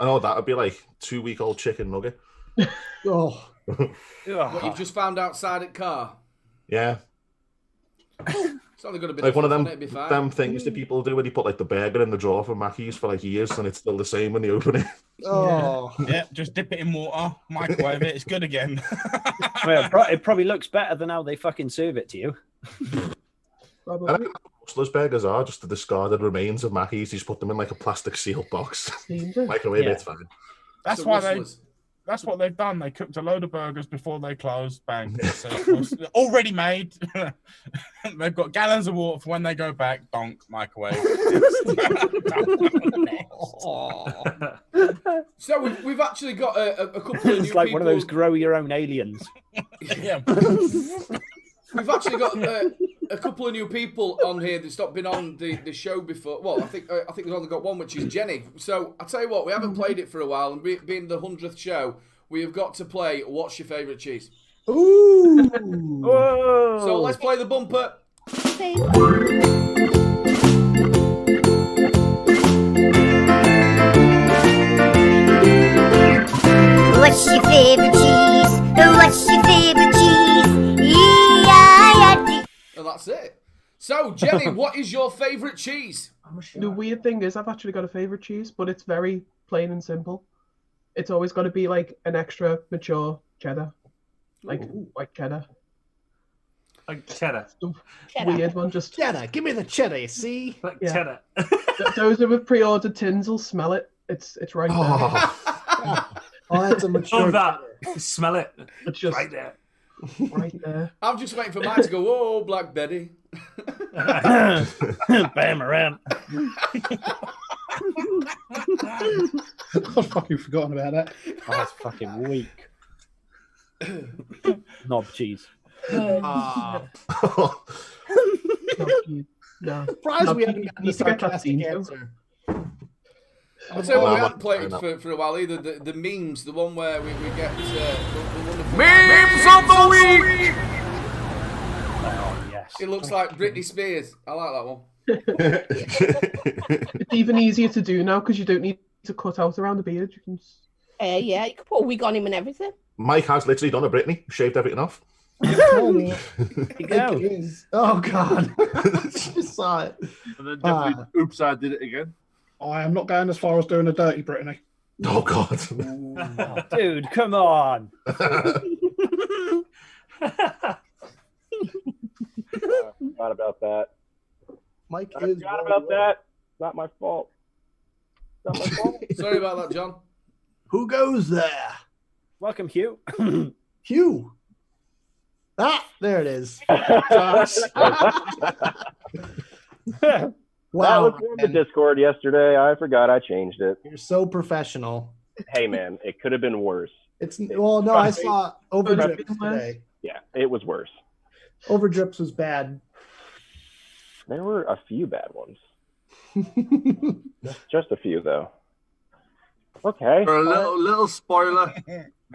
I know that would be like 2-week-old chicken nugget. Oh, what you've just found outside at car. Yeah. It's only got a bit Like one of them, it'd be fine. them things that people do when you put like the burger in the drawer for Mackey's for like years and it's still the same when you open it. Oh. Yeah, just dip it in water, microwave it, it's good again. Well, it probably looks better than how they fucking serve it to you. I think Hustlers burgers are just the discarded remains of Mackey's. You just put them in like a plastic sealed box. Microwave it, it's fine. That's So why Rustlers. that's what they've done. They cooked a load of burgers before they closed. Bang. So already made. They've got gallons of water for when they go back. Donk, microwave. So we've actually got a couple of new It's like people. one of those grow your own aliens. Yeah. We've actually got a couple of new people on here that's not been on the show before. Well, I think we've only got one, which is Jenny. So I tell you what, we haven't played it for a while, and being the 100th show, we have got to play What's Your Favourite Cheese? Ooh. Whoa. So let's play the bumper. What's your favorite cheese? What's your favorite cheese? E-I-I-D. And that's it. So, Jenny, what is your favourite cheese? The weird thing is I've actually got a favourite cheese, but it's very plain and simple. It's always got to be like an extra mature cheddar. Like white cheddar. Like cheddar. Weird one, just cheddar. Give me the cheddar, you see? Like cheddar. Those are with pre-ordered tins will smell it. It's right there. Oh, that's a mature. Love that. Smell it. It's just right there. Right there. I'm just waiting for mine to go, whoa, Black Betty. Bam around. I've fucking forgotten about that. Oh, that's fucking weak. Knob cheese. No. Surprised we haven't You gotten need a to get that sarcastic scene, answer. I'll tell you what, we Oh, haven't played fair enough. for a while either. The memes, the one where we get the wonderful Memes of the week! Oh, yes. It looks like Britney Spears. I like that one. It's even easier to do now because you don't need to cut out around the beard. You can just... Yeah, you could put a wig on him and everything. Mike has literally done a Britney, shaved everything off. You go. It is. Oh God, just saw it. And then definitely, oops, I did it again. I am not going as far as doing a dirty Brittany. Oh God. Oh, dude, come on. Forgot about that. Mike I is. forgot about that. Not my fault. Not my fault. Sorry about that, John. Who goes there? Welcome, Hugh. Hugh. Ah, there it is. That Wow, was in the man. Discord yesterday. I forgot I changed it. You're so professional. Hey, man, it could have been worse. It's well, no, I saw Overdrips today. Yeah, it was worse. Overdrips was bad. There were a few bad ones. Just a few, though. Okay. For a little spoiler,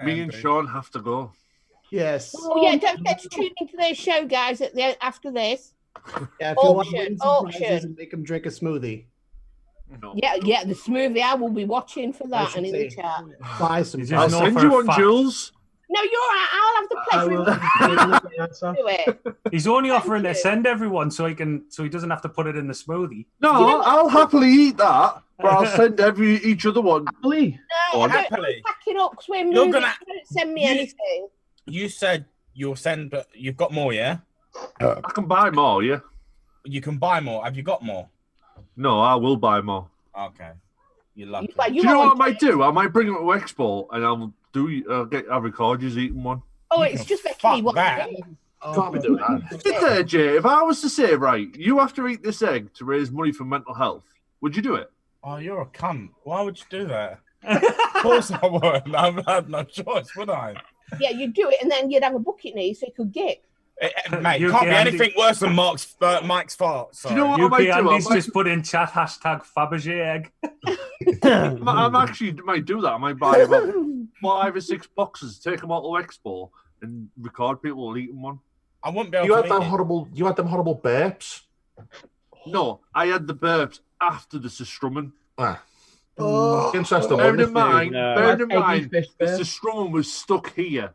me and Sean have to go. Yes. Oh yeah, don't forget to tune into their show, guys. After this. Yeah, if you want to Auction, win some prizes auction. and make them drink a smoothie, No. Yeah, the smoothie. I will be watching for I that should and in the say. chat. buy some. Is I'll know send for you a one, fact. Jules. No, you're all right. I'll have the I pleasure will. of do it. He's only offering to you. send everyone so he doesn't have to put it in the smoothie. No, I'll happily eat that, but I'll send each other one. Happily. No, I don't Happily. pack it up because we're You're moving. gonna- Don't send me you- anything. You said you'll send, but you've got more, yeah? I can buy more, yeah? You can buy more. Have you got more? No, I will buy more. Okay. You're lucky. But Do you know what I might do? I might bring them to Expo and I'll record you eating one. Oh, You it's can just making fuck me want that. to Can't be doing that. Sit there, Jay. If I was to say, right, you have to eat this egg to raise money for mental health, would you do it? Oh, you're a cunt. Why would you do that? Of course I would. I had no choice, would I? Yeah, you'd do it and then you'd have a bucket knee so you could get. Mate, You can't be can anything worse than Mike's fart. Sorry. Do you know what I UK might do? I Andy's might, just put in chat hashtag Fabergé egg. I'm actually might do that. I might buy about 5 or 6 boxes, take them out to Expo, and record people eating one. I wouldn't be able You to had eat them it. horrible. You had them horrible burps. No, I had the burps after the Strumming. Ah, Oh, interesting. Bearing Wasn't in mind, No. bearing in Eggy mind, fish the burp. Strumming was stuck here.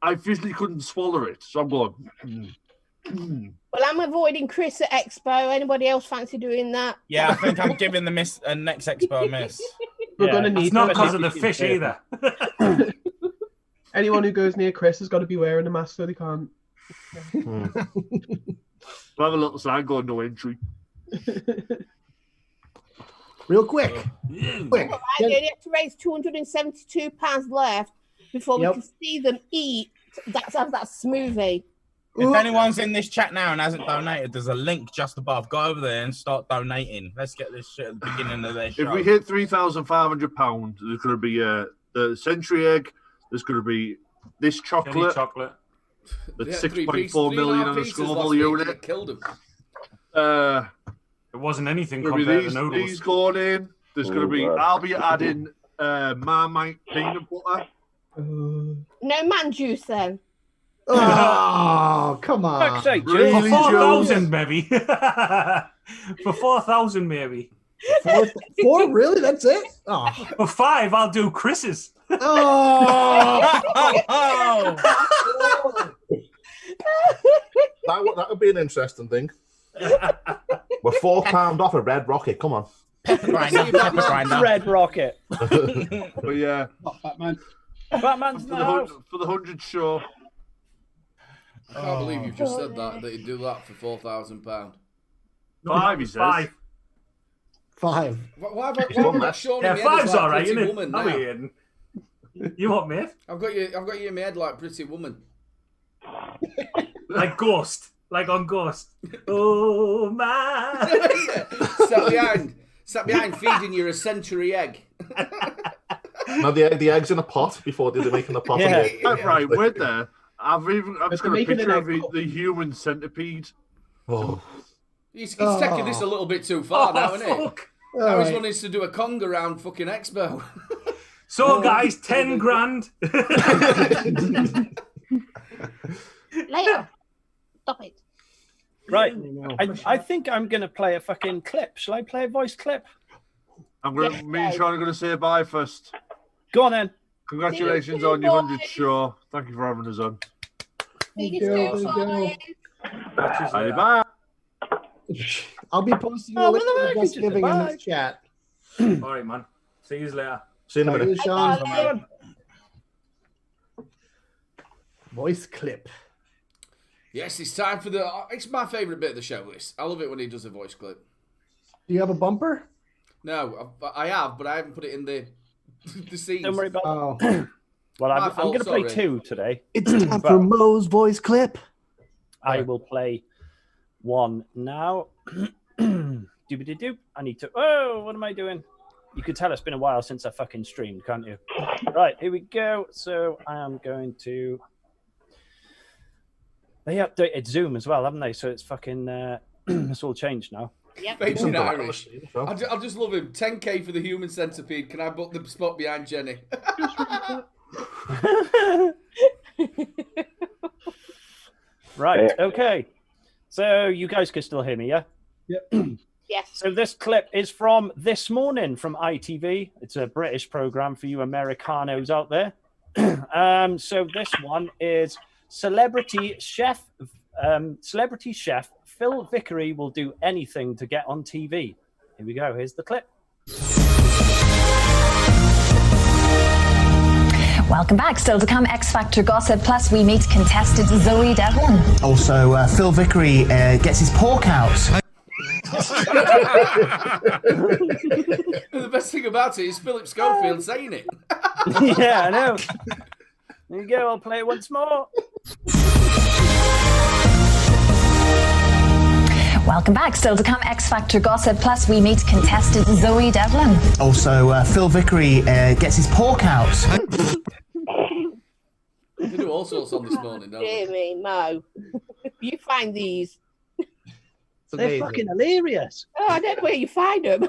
I physically couldn't swallow it, so I'm going. Well, I'm avoiding Chris at Expo. Anybody else fancy doing that? Yeah, I think I'm giving the next expo a miss. We're Yeah, going to It's need not to- because of the fish either. Anyone who goes near Chris has got to be wearing a mask so they can't. We'll have a little sign going no entry. real quick. Quick. Right, they only have to raise £272 left before we Yep. can see them eat that smoothie. If anyone's in this chat now and hasn't donated, there's a link just above. Go over there and start donating. Let's get this shit at the beginning of their show. If we hit £3,500, there's going to be the Century Egg. There's going to be this Jelly chocolate. chocolate. That's Yeah, 3.4 million on the Scoville unit. Killed him. It wasn't anything There'll be compared these to noodles. these going in. There's going to be. God. I'll be adding Marmite peanut butter. No man juice then. Oh, come on. Fuck's sake, For Really, 4,000 maybe. For 4,000 maybe. Four? Really? That's it? Oh. For 5, I'll do Chris's. Oh. that would be an interesting thing. We're £4 off a red rocket. Come on. Red Rocket. But yeah, Not Batman. Batman's in the house. for the 100 show. I can't believe you've just said that you'd do that for £4,000. 5, he says. 5. 5. Why have I not shown Yeah, in my head as 5's like all right, Pretty isn't Woman it? now? I'll be in. You what, mate? I've got you in my head like Pretty Woman. Like Ghost. Like on Ghost. Oh, my. Sat Sat behind feeding you a century egg. No, the eggs in a pot before they're making the pot. Yeah. Right, wait there. I'm just they're got a making picture an of egg the human centipede. Oh. He's taking this a little bit too far now, isn't it? Fuck. Now he's right. wanting to do a conga round fucking expo. So, guys, 10 grand. Later. Stop it. Right. I think I'm going to play a fucking clip. Shall I play a voice clip? Me and Sean are going to say bye first. Go on then. Congratulations on your 100th show. Thank you for having us on. Thank you. Bye. I'll be posting Oh, a link well, to I the can Just just Giving in abide. this chat. All right, man. See you later. See you in a Thank minute. you, Sean. Voice clip. Yes, it's time for the. It's my favourite bit of the show. This. I love it when he does a voice clip. Do you have a bumper? No, I have, but I haven't put it in the scenes. Don't worry about Oh. Well, My I'm fault, going to play sorry. 2 today. It's time But for Mo's voice clip. I will play 1 now. Doobity-doop. I need to. Oh, what am I doing? You could tell it's been a while since I fucking streamed, can't you? Right, here we go. So I am going to. They updated Zoom as well, haven't they? So it's fucking. It's all changed now. Yep. Based in Irish. I just love him. 10k for the human centipede. Can I book the spot behind Jenny? Right. Okay. So you guys can still hear me, yeah? Yep. Yes. So this clip is from This Morning from ITV. It's a British program for you Americanos out there. So this one is celebrity chef Phil Vickery will do anything to get on TV. Here we go. Here's the clip. Welcome back. Still to come, X Factor gossip. Plus, we meet contestant Zoe Devlin. Also, Phil Vickery gets his pork out. The best thing about it is Philip Schofield saying it. Yeah, I know. There you go. I'll play it once more. Welcome back. Still to come, X Factor gossip. Plus, we meet contestant Zoe Devlin. Also, Phil Vickery gets his pork out. They do all sorts on This Morning, don't they? Dear me, Mo. You find these. They're fucking hilarious. Oh, I don't know where you find them.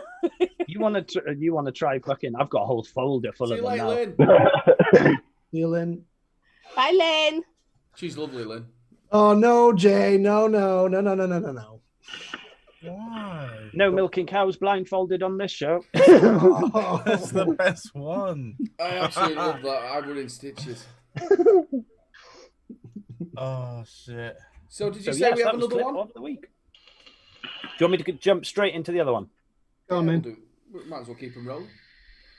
You want to try fucking? I've got a whole folder full See of you them later, now. Lynn. See you, Lynn. Bye, Lynn. She's lovely, Lynn. Oh no, Jay! No. Why? No milking cows blindfolded on this show. That's the best one. I absolutely love that. I were in stitches. Oh shit! So did you So, say yes, we have that was another clip one? of the week. Do you want me to jump straight into the other one? Go on, We'll man. do. We might as well keep them rolling.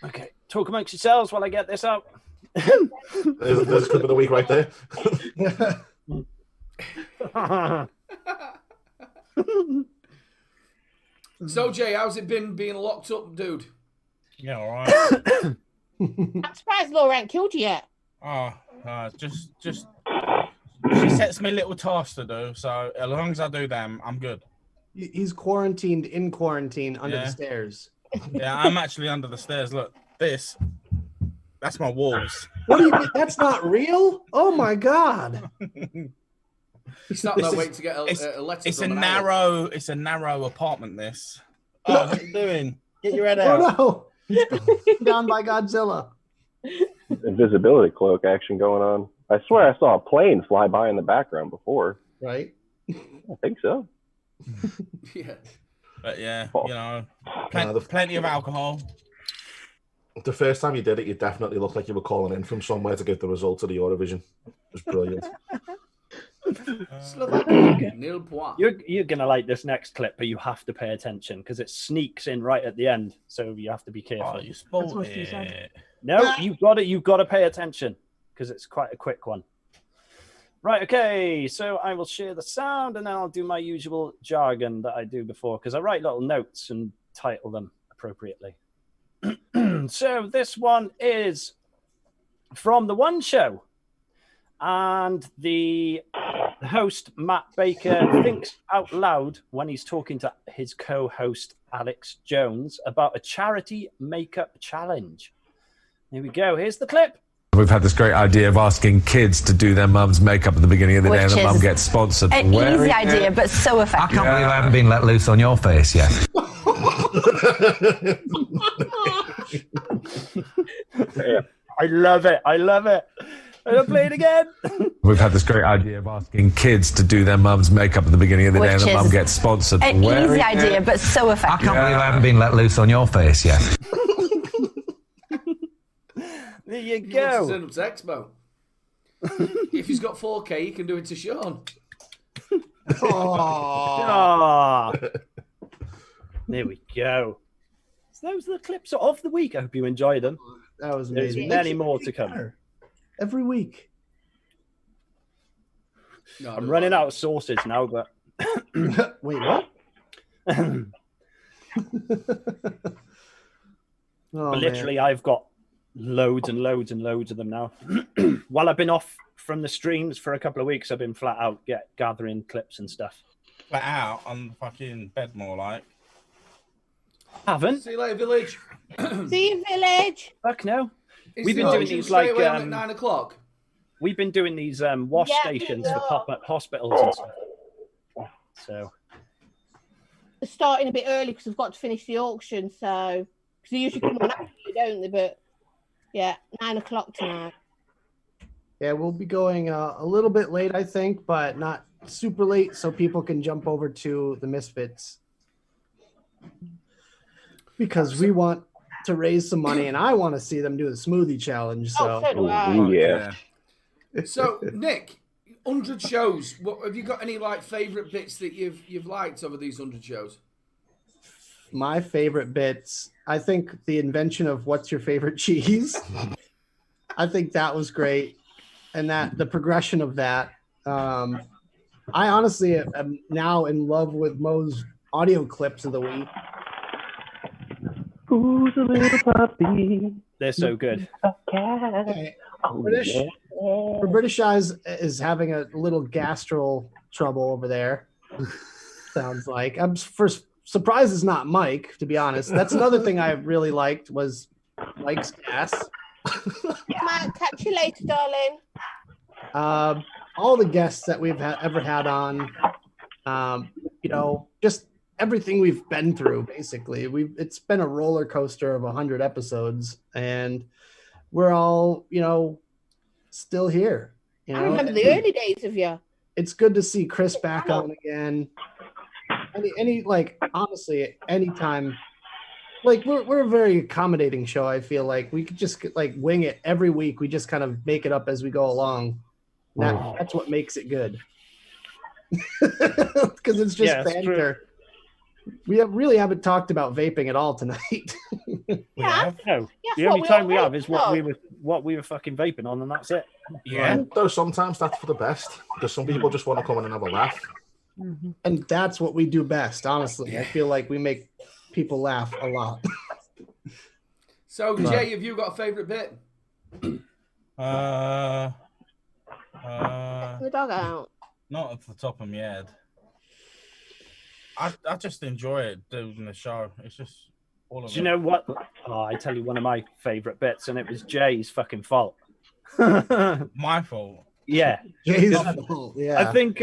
Okay. Talk amongst yourselves while I get this out. There's a clip of the week right there. So Jay, how's it been being locked up, dude? Yeah, all right. I'm surprised Laura ain't killed you yet. Just she sets me little tasks to do. So as long as I do them, I'm good. He's quarantined in quarantine under the stairs. Yeah, I'm actually under the stairs. Look, that's my walls. What do you mean? That's not real? Oh my god! He's not that waiting to get a letter. It's from a an narrow. It's a narrow apartment. This. Oh, what are you doing? Get your head out. Oh no! He's down by Godzilla. Invisibility cloak action going on. I swear I saw a plane fly by in the background before. Right? I think so. Yeah. But yeah, Oh. you know, plenty of alcohol. The first time you did it, you definitely looked like you were calling in from somewhere to get the results of the Eurovision. It was brilliant. Nil point. You're gonna like this next clip, but you have to pay attention because it sneaks in right at the end, so you have to be careful. Oh, you spoiled it. No, you've got to pay attention because it's quite a quick one. Right, okay, so I will share the sound and then I'll do my usual jargon that I do before because I write little notes and title them appropriately. So this one is from The One Show. And the host Matt Baker thinks out loud when he's talking to his co-host Alex Jones about a charity makeup challenge. Here we go. Here's the clip. We've had this great idea of asking kids to do their mum's makeup at the beginning of the day, and the mum gets sponsored. An easy idea, but so effective. I can't believe I haven't been let loose on your face yet. I love it. I love it. I'll play it again. We've had this great idea of asking kids to do their mum's makeup at the beginning of the day, and the mum gets sponsored. An easy idea, but so effective. I can't believe I haven't been let loose on your face yet. There you He wants go. to turn up to Expo. If he's got 4K, he can do it to Sean. Ah. There we go. So those are the clips of the week. I hope you enjoyed them. That was There's amazing. many more to come. Every week. No, I'm running out of sources now, but Wait, what? but literally, I've got loads and loads and loads of them now. While I've been off from the streams for a couple of weeks, I've been flat out gathering clips and stuff. Flat out on the fucking bed, more like. Haven't. See you later, Village. See you, Village. Fuck no. Is We've the been doing auction these straight like away on at 9 o'clock. we've been doing these wash Yeah, stations yeah. for pop-up hospitals and stuff. So They're starting a bit early because we've got to finish the auction. So, because they usually come on after you, don't they? But yeah, 9 o'clock tonight. Yeah, we'll be going a little bit late, I think, but not super late, so people can jump over to the Misfits. Because we want to raise some money, and I want to see them do the smoothie challenge. So, so do I. Yeah. So, Nick, 100 shows. What have you got? Any like favorite bits that you've liked over these 100 shows? my favorite bits, I think the invention of what's your favorite cheese. I think that was great, and that the progression of that. I honestly am now in love with Mo's audio clips of the week. Who's a little puppy? They're so good. Okay. British Eyes is having a little gastral trouble over there. Sounds like I'm first surprised it's not Mike, to be honest. That's another thing I really liked was Mike's gas. Mike, catch you later, darling. All the guests that we've ever had on, just everything we've been through. Basically, it's been a roller coaster of 100 episodes, and we're all still here. I remember the early days of you. It's good to see Chris back on again. Honestly, anytime. We're a very accommodating show. I feel like we could just wing it every week. We just kind of make it up as we go along. That's what makes it good. Because it's just banter. We really haven't talked about vaping at all tonight. We have. No. The only time we have is what we were fucking vaping on, and that's it. Yeah. Though sometimes that's for the best, because some people just want to come in and have a laugh. And that's what we do best, honestly. I feel like we make people laugh a lot. So, Jay, have you got a favourite bit? The dog out. Not off the top of my head. I just enjoy it doing the show. It's just all of it. Do you know what? Oh, I tell you one of my favourite bits, and it was Jay's fucking fault. My fault. Yeah, Jay's fault. Yeah. I think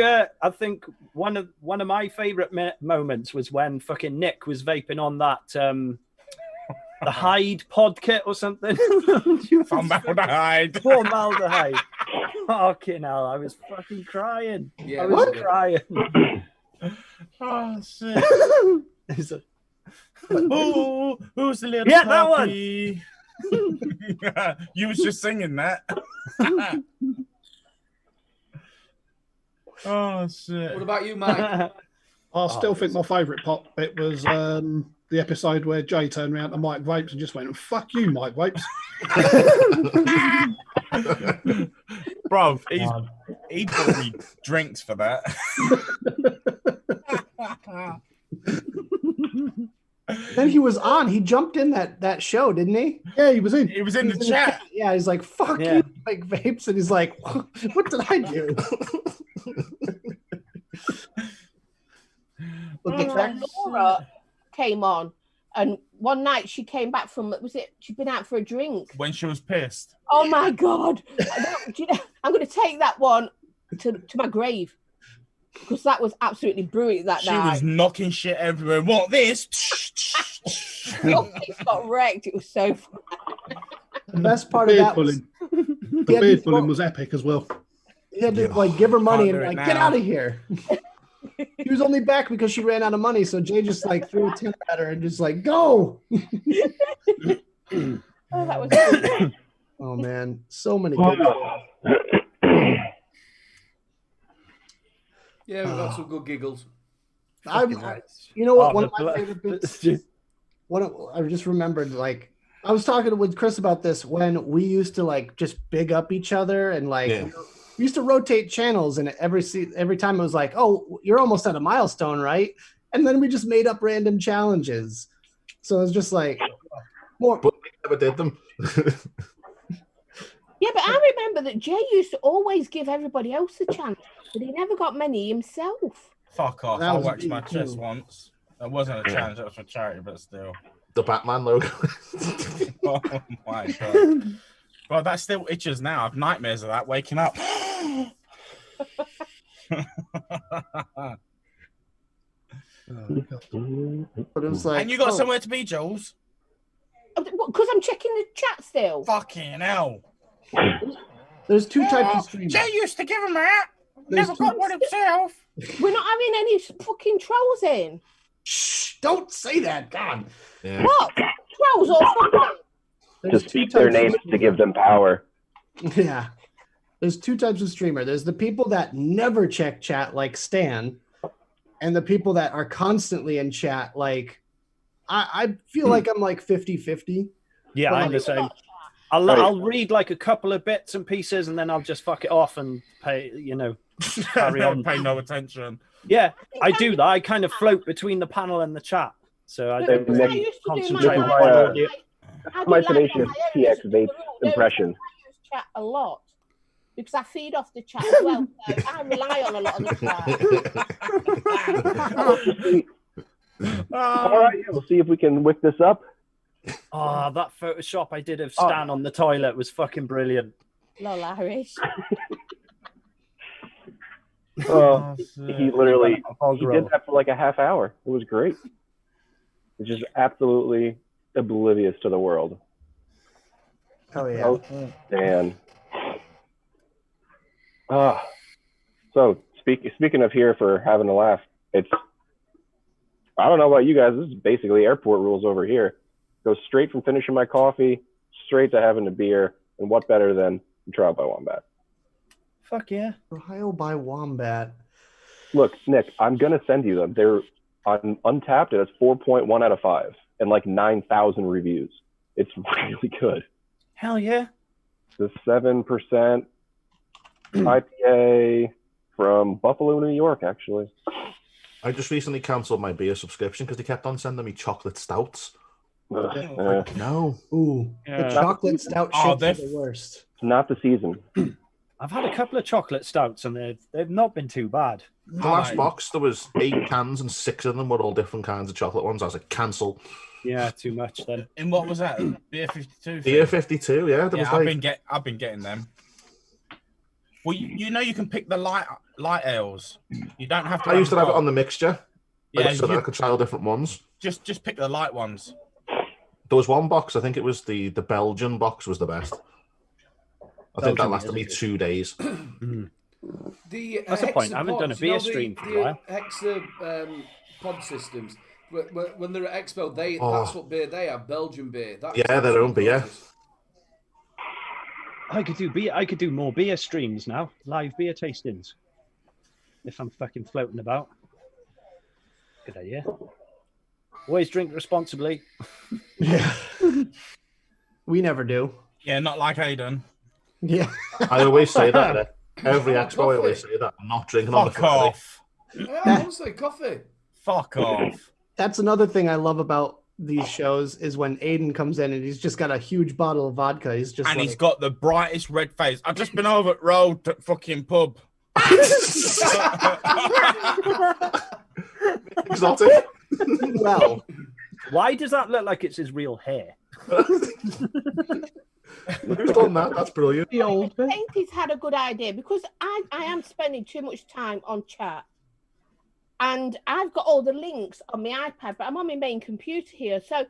one of my favourite moments was when fucking Nick was vaping on that the Hyde pod kit or something. Formaldehyde. Formaldehyde. Fucking hell, I was fucking crying. Yeah, I was crying. Oh shit! Who's the little Yeah, puppy? That one. You was just singing that. Oh shit! What about you, Mike? I still think my favourite pop bit was the episode where Jay turned around to Mike Vapes and just went, "Fuck you, Mike Vapes." Bro, he bought me drinks for that. Then he was on. He jumped in that show, didn't he? Yeah, he was in. He was in the chat. Yeah, he's like, "Fuck you," like vapes, and he's like, "What did I do?" Laura came on, and one night she came back from she'd been out for a drink when she was pissed. Oh my god! I'm going to take that one to my grave because that was absolutely brilliant that night. She was knocking shit everywhere. What this? It got wrecked. It was so fun. The best part of that was the beard pulling was epic as well. He had to like give her money and like get now. out of here. He was only back because she ran out of money, so Jay just like threw a tip at her and just like go. Oh, that was good. Oh man, so many good ones. Yeah, we've got some good giggles. You know what? One of my favorite bits. I just remembered, like, I was talking with Chris about this when we used to like just big up each other and like we used to rotate channels, and every time it was like, oh, you're almost at a milestone, right? And then we just made up random challenges. So it was just like more. But we never did them. Yeah, but I remember that Jay used to always give everybody else a chance, but he never got many himself. Fuck off. That I was waxed me my too. chest once. That wasn't a challenge, that was for charity, but still. The Batman logo. Oh my god. Well, that still itches now. I have nightmares of that waking up. But it was like, and you got somewhere to be, Jules? Because I'm checking the chat still. Fucking hell. There's two types of streamers. Jay used to give him that. There's Never two- got one himself. We're not having any fucking trolls in. Shh! Don't say that, God. Yeah. What? Trolls or something? To speak their names to give them power. Yeah. There's two types of streamer. There's the people that never check chat like Stan, and the people that are constantly in chat like I feel like I'm like 50-50. Yeah, But, I'm like, the same. I'll read like a couple of bits and pieces, and then I'll just fuck it off and carry on. Pay no attention. Yeah, I do that. I kind of float between the panel and the chat, so I don't I really used to do concentrate on mine. my audio. My Tenacious TX Vape impression. I use chat a lot because I feed off the chat as well. So I rely on a lot of the chat. All right, yeah, we'll see if we can whip this up. Oh, that Photoshop I did of Stan on the toilet was fucking brilliant. Lol, Irish. Oh, he literally Hog he roll. did that for like a half hour. It was great. It's just absolutely oblivious to the world. Oh yeah. Oh, Dan. So speaking of here for having a laugh, it's I don't know about you guys. This is basically airport rules over here. Go straight from finishing my coffee, straight to having a beer, and what better than Trial by Wombat? Fuck yeah. Ohio by Wombat. Look, Nick, I'm gonna send you them. They're on Untapped. It's 4.1 out of 5, and like 9,000 reviews. It's really good. Hell yeah. The 7% IPA from Buffalo, New York, actually. I just recently cancelled my beer subscription because they kept on sending me chocolate stouts. No. Ooh, Yeah. the chocolate stout Oh, shits are the worst. It's not the season. I've had a couple of chocolate stouts and they've not been too bad. The last box, there was 8 cans and 6 of them were all different kinds of chocolate ones. I was like, cancel. Yeah, too much then. In what was that? Beer 52? Beer 52, yeah. There was I've like, been getting them. Well, you know you can pick the light ales. You don't have to. I used to have it the on the mixture. Yeah, so that I could try all different ones. Just pick the light ones. There was one box, I think it was the Belgian box was the best. I think that Belgian lasted me 2 days. That's the point. I haven't done a beer stream for a while. Hexa pod systems. When they're at Expo, Oh. that's what beer they have, Belgian beer. That's Yeah, their own beer. gorgeous. I could do beer. I could do more beer streams now. Live beer tastings. If I'm fucking floating about. Good idea. Always drink responsibly. Yeah. We never do. Yeah, not like Aiden. Yeah. I always say that at every Oh, expo. I always say that I'm not drinking on the Fuck Friday. off. Yeah, honestly, coffee. Fuck off. That's another thing I love about these shows is when Aiden comes in and he's just got a huge bottle of vodka. He's just And like, he's got the brightest red face. I've just been over at Road to fucking pub. Exotic. Well, why does that look like it's his real hair? Who's done that? That's brilliant. I think he's had a good idea because I am spending too much time on chat. And I've got all the links on my iPad, but I'm on my main computer here. So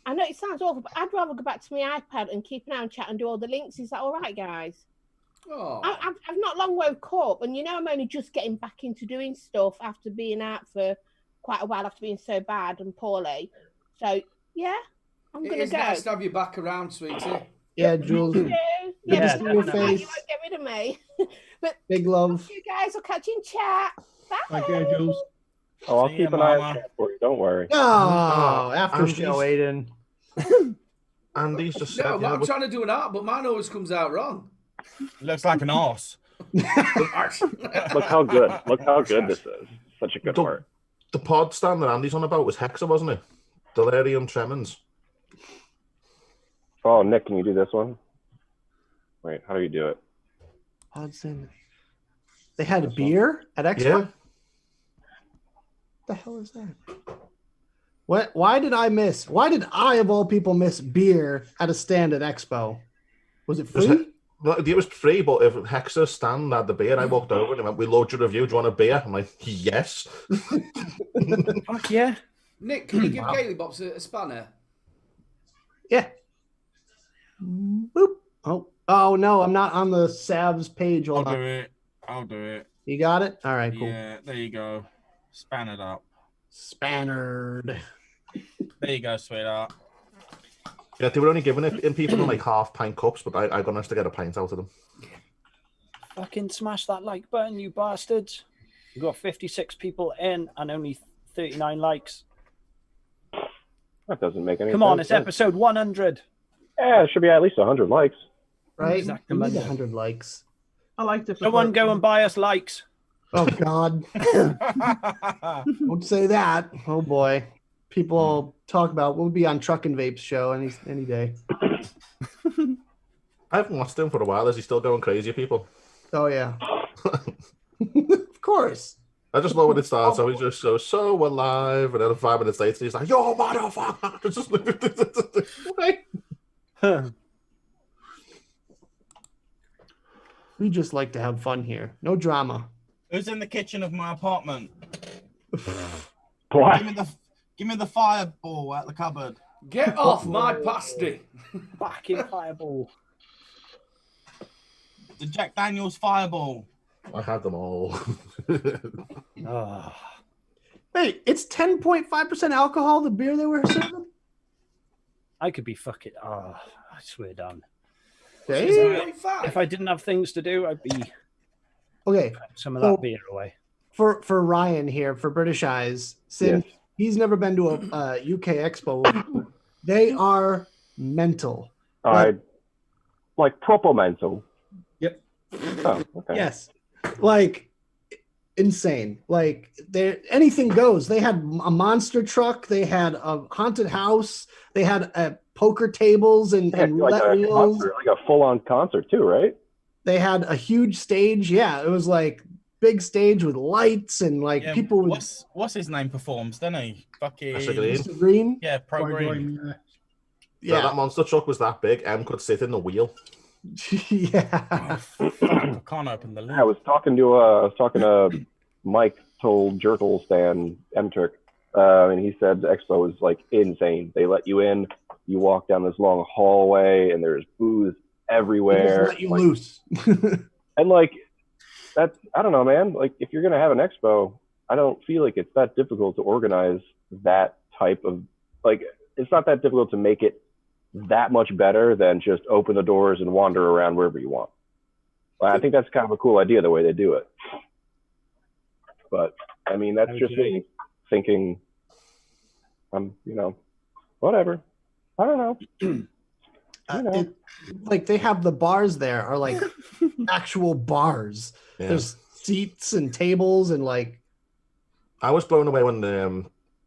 I know it sounds awful, but I'd rather go back to my iPad and keep an eye on chat and do all the links. Is that all right, guys? Oh. I've not long woke up, and I'm only just getting back into doing stuff after being out for quite a while, after being so bad and poorly. So, yeah, I'm going to It's go. nice to have you back around, sweetie. yeah, Jules. Thank you. Good to Yeah, see your definitely. face. You won't get rid of me. But Big love. you guys will catch you in chat. Bye. Thank you, Jules. Oh, I'll See keep ya, an eye Mama. on chat for you. Don't worry. Oh, after Andy's- show, Aiden. Andy's just said, No, yeah, I'm trying to do an art, but mine always comes out wrong. Looks like an arse. Look how good. Look how good this is. Such a good art. the pod stand that Andy's on about was Hexa, wasn't it? Delirium Tremens. Oh, Nick, can you do this one? Wait, how do you do it? Pod stand. They had a beer at Expo? Yeah. What the hell is that? What? Why did I, of all people, miss beer at a stand at Expo? Was it free? It was free, but if Hexa stand had the beer, I walked over and he went, "We loved your review. Do you want a beer?" I'm like, "Yes." Fuck yeah. Nick, can you give Gailey Bops a spanner? Yeah. Boop. Oh no, I'm not on the SAVS page. Hold on. I'll do it. You got it? All right, cool. Yeah, there you go. Span it up. Spannered. There you go, sweetheart. Yeah, they were only giving it in people in like half pint cups, but I got us to get a pint out of them. Fucking smash that like button, you bastards. We've got 56 people in and only 39 likes. That doesn't make any sense. Come on, it's episode 100. Yeah, it should be at least 100 likes. Right? Exactly. We need 100 likes. I liked it. Someone go and buy us likes. Oh God! Don't say that. Oh boy, people will talk about. We'll be on Truck and Vape's show any day. I haven't watched him for a while. Is he still going crazy, people? Oh yeah. Of course. I just love when it starts. So he just goes so alive, and then 5 minutes later, he's like, "Yo, motherfucker!" We just like to have fun here. No drama. Who's in the kitchen of my apartment? What? Give me the fireball out the cupboard. Get off my pasty. Fucking fireball. The Jack Daniels fireball. I had them all. Oh. Wait, it's 10.5% alcohol. The beer they were serving. I could be fucking. Oh, I swear down. Damn. If I didn't have things to do, I'd be Okay. some of that beer away. For Ryan here, for British Eyes, since he's never been to a UK Expo, they are mental. Like proper mental. Yep. Oh, okay. Yes. Like insane. Like anything goes. They had a monster truck. They had a haunted house. They had poker tables and roulette wheels. Concert, like a full-on concert too, right? They had a huge stage. Yeah, it was like big stage with lights and like people. What's his name performs? Doesn't he? Fucking Mr. Green. Yeah, Pro Green. Yeah, that monster truck was that big. M could sit in the wheel. Yeah. I can't open the lid. I was talking to Mike told Jerkel Stan M-Turk, and he said the expo is like insane. They let you in, you walk down this long hallway, and there's booths everywhere. Let you loose. And like that's, I don't know, man. Like if you're gonna have an expo, I don't feel like it's that difficult to organize that type of, like it's not that difficult to make it that much better than just open the doors and wander around wherever you want. I think that's kind of a cool idea the way they do it. But I mean, that's just me thinking, whatever. I don't know. Like they have the bars there are like actual bars. Yeah. There's seats and tables and like. I was blown away when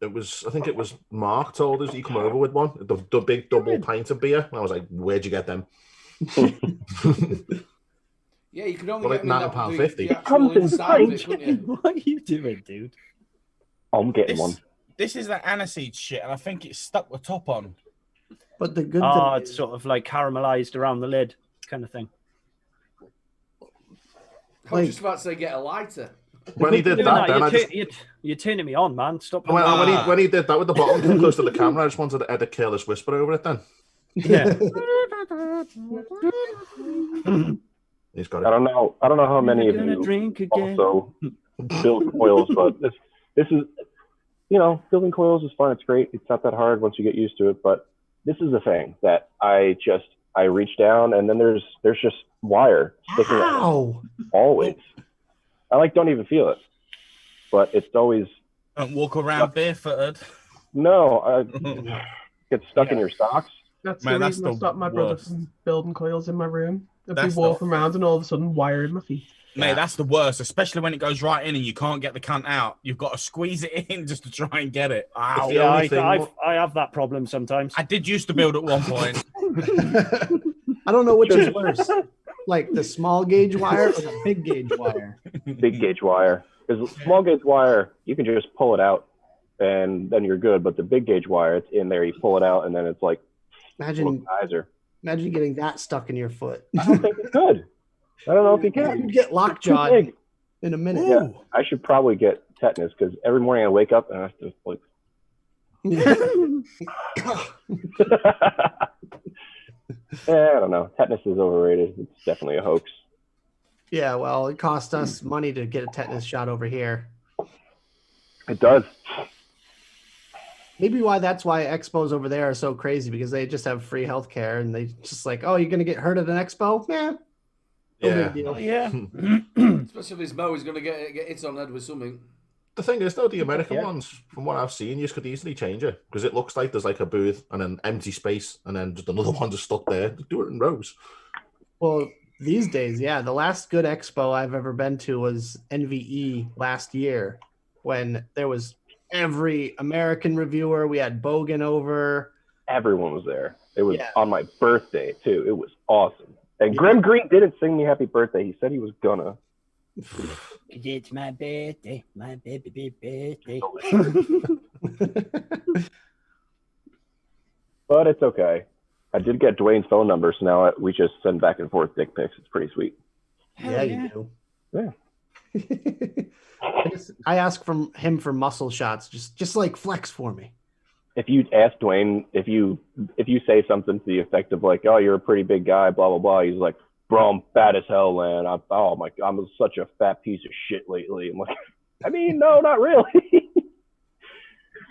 I think it was Mark told us he come over with one, the big double pint of beer. And I was like, where'd you get them? Yeah, you can only Well, get like them in £9.50. the actual inside of it, couldn't you? What are you doing, dude? I'm getting one. This is that aniseed shit, and I think it's stuck the top on. But the good thing it's sort of like caramelized around the lid, kind of thing. I was just about to say get a lighter. When he did that, then you're turning me on, man. Stop. When he did that with the bottom too close to the camera, I just wanted to add a careless whisper over it then. Yeah. He's got it. I don't know how many of you also build coils, but this is, building coils is fun. It's great. It's not that hard once you get used to it. But this is the thing that I reach down and then there's just wire sticking out. Always. I don't even feel it, but it's always. Don't walk around barefooted. No, get stuck in your socks. That's the reason I stopped my brother from building coils in my room. I'd be walking around and all of a sudden wire in my feet. Mate, that's the worst, especially when it goes right in and you can't get the cunt out. You've got to squeeze it in just to try and get it. Ow. Yeah, I have that problem sometimes. I did used to build at one point. I don't know which is worse, like the small gauge wire or the big gauge wire. Big gauge wire. Because small gauge wire, you can just pull it out and then you're good. But the big gauge wire, it's in there. You pull it out and then it's like Imagine geyser. Imagine getting that stuck in your foot. I don't think it's good. I don't know if you can. You'd get lockjawed in a minute. Yeah, I should probably get tetanus because every morning I wake up and I have to like. I don't know. Tetanus is overrated. It's definitely a hoax. Yeah, well, it cost us money to get a tetanus shot over here. It does. Maybe that's why expos over there are so crazy, because they just have free healthcare and they just like, oh, you're gonna get hurt at an expo? No big deal. Yeah. Especially if his Mo is gonna get hit on the head with something. The thing is, though, the American ones, from what I've seen, you could easily change it because it looks like there's like a booth and an empty space and then just another one just stuck there. Do it in rows. Well, these days, yeah. The last good expo I've ever been to was NVE last year, when there was every American reviewer. We had Bogan over. Everyone was there. It was on my birthday, too. It was awesome. And Grim Green didn't sing me happy birthday. He said he was gonna. It's my birthday, my baby birthday. But it's okay. I did get Dwayne's phone number, so now we just send back and forth dick pics. It's pretty sweet. You do. Yeah. I ask from him for muscle shots, just like flex for me. If you ask Dwayne, if you say something to the effect of like, "Oh, you're a pretty big guy," blah blah blah, he's like, "Bro, I'm fat as hell, man. I'm such a fat piece of shit lately." I'm like, I mean, no, not really.